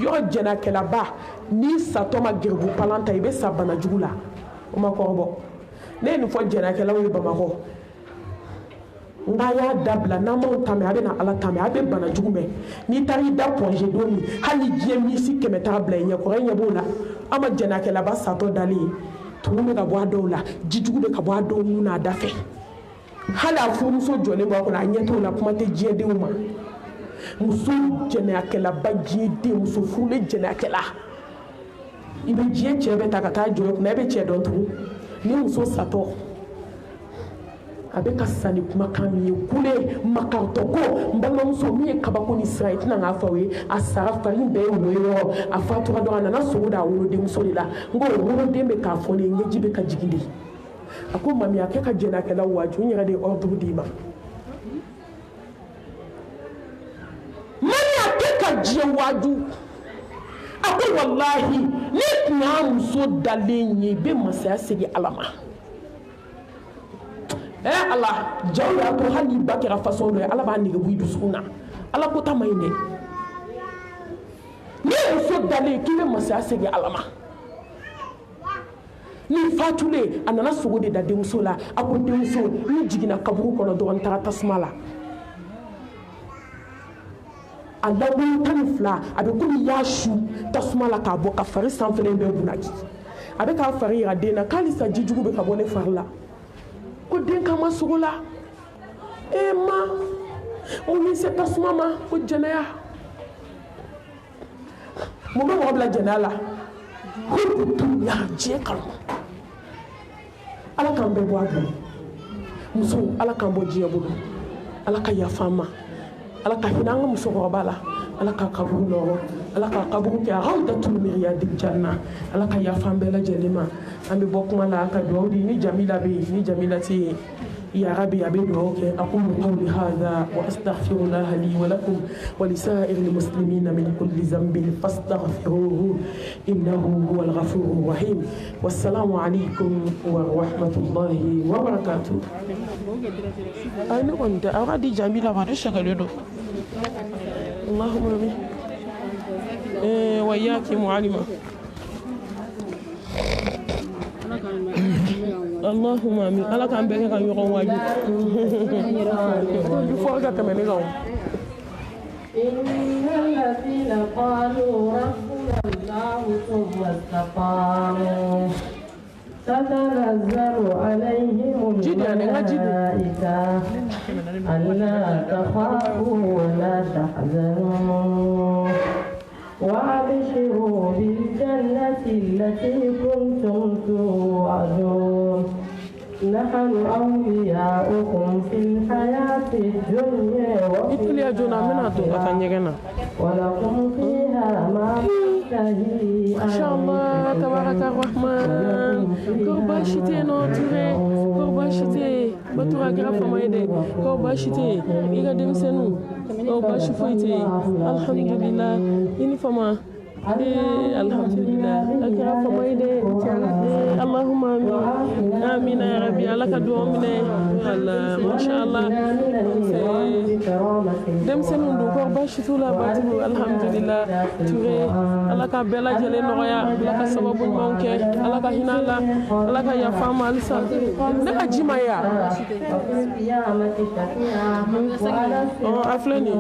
S1: yɔrɔ jɛnɛkɛlaba n'i satɔ ma geribu palan ta i bɛ sa bana jugu la o ma kɔrɔbɔ ne ye nin fɔ jɛnɛkɛlaw ye Bamakɔ n'a y'a dabila n'an m'aw ta mɛn a bɛ na ala ta mɛn a bɛ bana jugu mɛn n'i taara i da pɔnze don min hali diɲɛ misi 100 t'a bila i ɲɛ kɔrɔ ɲɛ b'o la an ma jɛnɛkɛlaba satɔ dalen ye tumu bɛ ka bɔ a dɔw la jijugu bɛ ka bɔ a dɔw nun n'a da fɛ hali a furumuso jɔlen bɔ a kɔnɔ a ɲɛ t'o la kuma tɛ diɲɛdenw ma muso jɛnɛyakɛlaba diɲɛ den muso furulen jɛnɛyakɛla i bɛ diɲɛ cɛ bɛ ta ka taa jɔ kunna i bɛ cɛ dɔn tugun ni muso satɔ a bɛ ka sa ni kumakan min ye kule makaritɔ ko n balimamuso min ye kabako ni sira ye i tɛna k'a fɔ aw ye a sara fari bɛɛ ye wo yɔrɔ a fatura dɔrɔn a nana sogo da a wolodenmuso de la n ko woloden bɛ k'a fɔ ne ye ɲɛji bɛ ka jigin de a ko mami a kɛ ka jɛnɛyakɛla waaju n yɛrɛ de ye ordre d'i ma mami a kɛ ka diɲɛ waaju a ko walahi ne tun y'a muso dalen ye i bɛ masaya segin ala ma ala jaw y'a to hali n'i ba kɛra façon dɔ ye ala b'a nege bɔ i dusukun na ala ko ta ma ɲi dɛ n'i ye muso dalen k'i bɛ masaya segin ala ma ni fatulen a nana sogo de da denmuso la a ko denmuso ni jiginna kaburu kɔnɔ dɔrɔn n taara tasuma la a lawuli 12 a bɛ komi i y'a su tasuma la k'a bɔ ka fari sanfɛlen bɛɛ bunaki a bɛ k'a fari yira den na k'ale sa ji jugu bɛ ka bɔ ne fari la ko den ka ma sogo la ma o ni se tasuma ma ko jɛnɛya mun bɛ mɔgɔ bila jɛnɛya la ko dunya diɲɛ kanu ala k'an bɛɛ bɔ a bolo muso ala k'an bɔ diɲɛ bolo ala ka yafa an ma ala ka hinɛ an ka musokɔrɔba la ala ka kaburu nɔrɔ ala ka kaburu kɛ rawdatul miriyatil janna ala ka yafa an bɛɛ lajɛlen ma an bɛ bɔ kuma la an ka dugawu di ni jamila bɛ yen ni jamila tɛ yen يا ربي أبي دعوك أقول قولي هذا وأستغفر الله لي ولكم ولسائر المسلمين من كل ذنب فاستغفروه إنه هو الغفور الرحيم والسلام عليكم ورحمة الله وبركاته. أنا كنت أرادي جميلة بعد الشغل اللهم آمين وإياك معلمة اللهم آمين ألا كان بينك كان يقوم واجب فوقك من يقوم
S3: إن الذين قالوا ربنا الله ثم استقاموا تتنزل عليهم الملائكة ألا تخافوا ولا تحزنوا وأبشروا بالجنة التي كنتم توعدون نحن أولياؤكم في الحياة الدنيا وفي الآخرة ولكم فيها ما تشتهي
S1: ما شاء الله تبارك الرحمن كوباشتي نوتوري كوباشتي باتورا غرافا مايدي كوباشتي إيغا دمسنو كوباشفويتي الحمد لله ينفما الحمد لله أكرم فمايدي اللهم آمين آمين يا ربي على كدوم مني ما شاء الله دم سنون دو كورباش تولا باتو الحمد لله توري على كبلا جلي نويا على كسبب المونك على كهنا لا على كيا فام السا نك جيمايا أفلني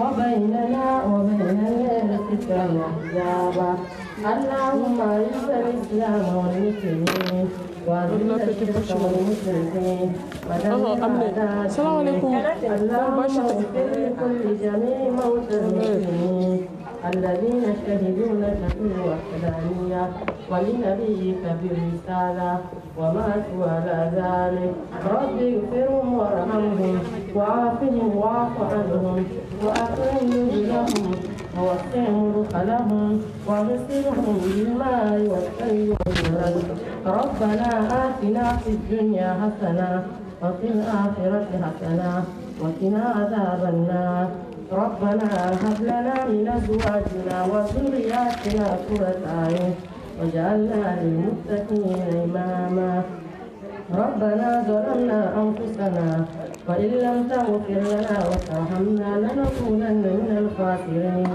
S3: وبيننا وبين الفتن حجابا اللهم اعز الاسلام والمسلمين واذل الشرك والمشركين
S1: السلام عليكم
S3: اللهم اغفر لكل جميع موتى المسلمين الذين شهدوا لك بالوحدانية ولنبيك بالرسالة وماتوا على ذلك رب اغفرهم وارحمهم وعافهم واعف عنهم وأكرم نزلهم ووسع مدخلهم ومسرهم بالماء والثلج والبرد ربنا آتنا في الدنيا حسنة وفي الآخرة حسنة وقنا عذاب النار ربنا هب لنا من أزواجنا وذرياتنا قرة أعين واجعلنا للمتقين إماما ربنا ظلمنا أنفسنا وإن لم تغفر لنا وترحمنا لنكونن من الخاسرين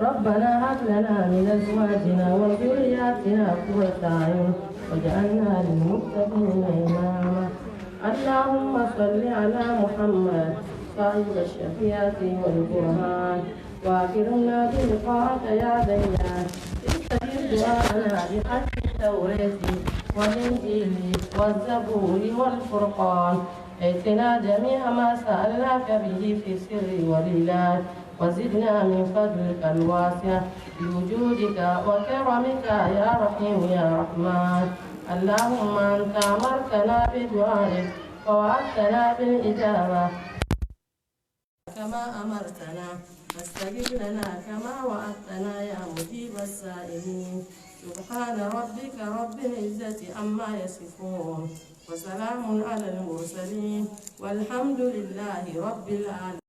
S3: ربنا هب لنا من أزواجنا وذرياتنا قرة أعين واجعلنا للمتقين إماما اللهم صل على محمد صاحب الشفيعة والبرهان وأكرمنا بلقاءك يا ديان استجب دعاءنا بحق التوراة والإنجيل والزبور والفرقان ائتنا جميع ما سألناك به في السر والإعلان وزدنا من فضلك الواسع بوجودك وكرمك يا رحيم يا رحمن. اللهم أنت أمرتنا بدعائك ووعدتنا بالإجابة كما أمرتنا فاستجب لنا كما وعدتنا يا مجيب السائلين. سبحان ربك رب العزة عما يصفون وسلام على المرسلين والحمد لله رب العالمين.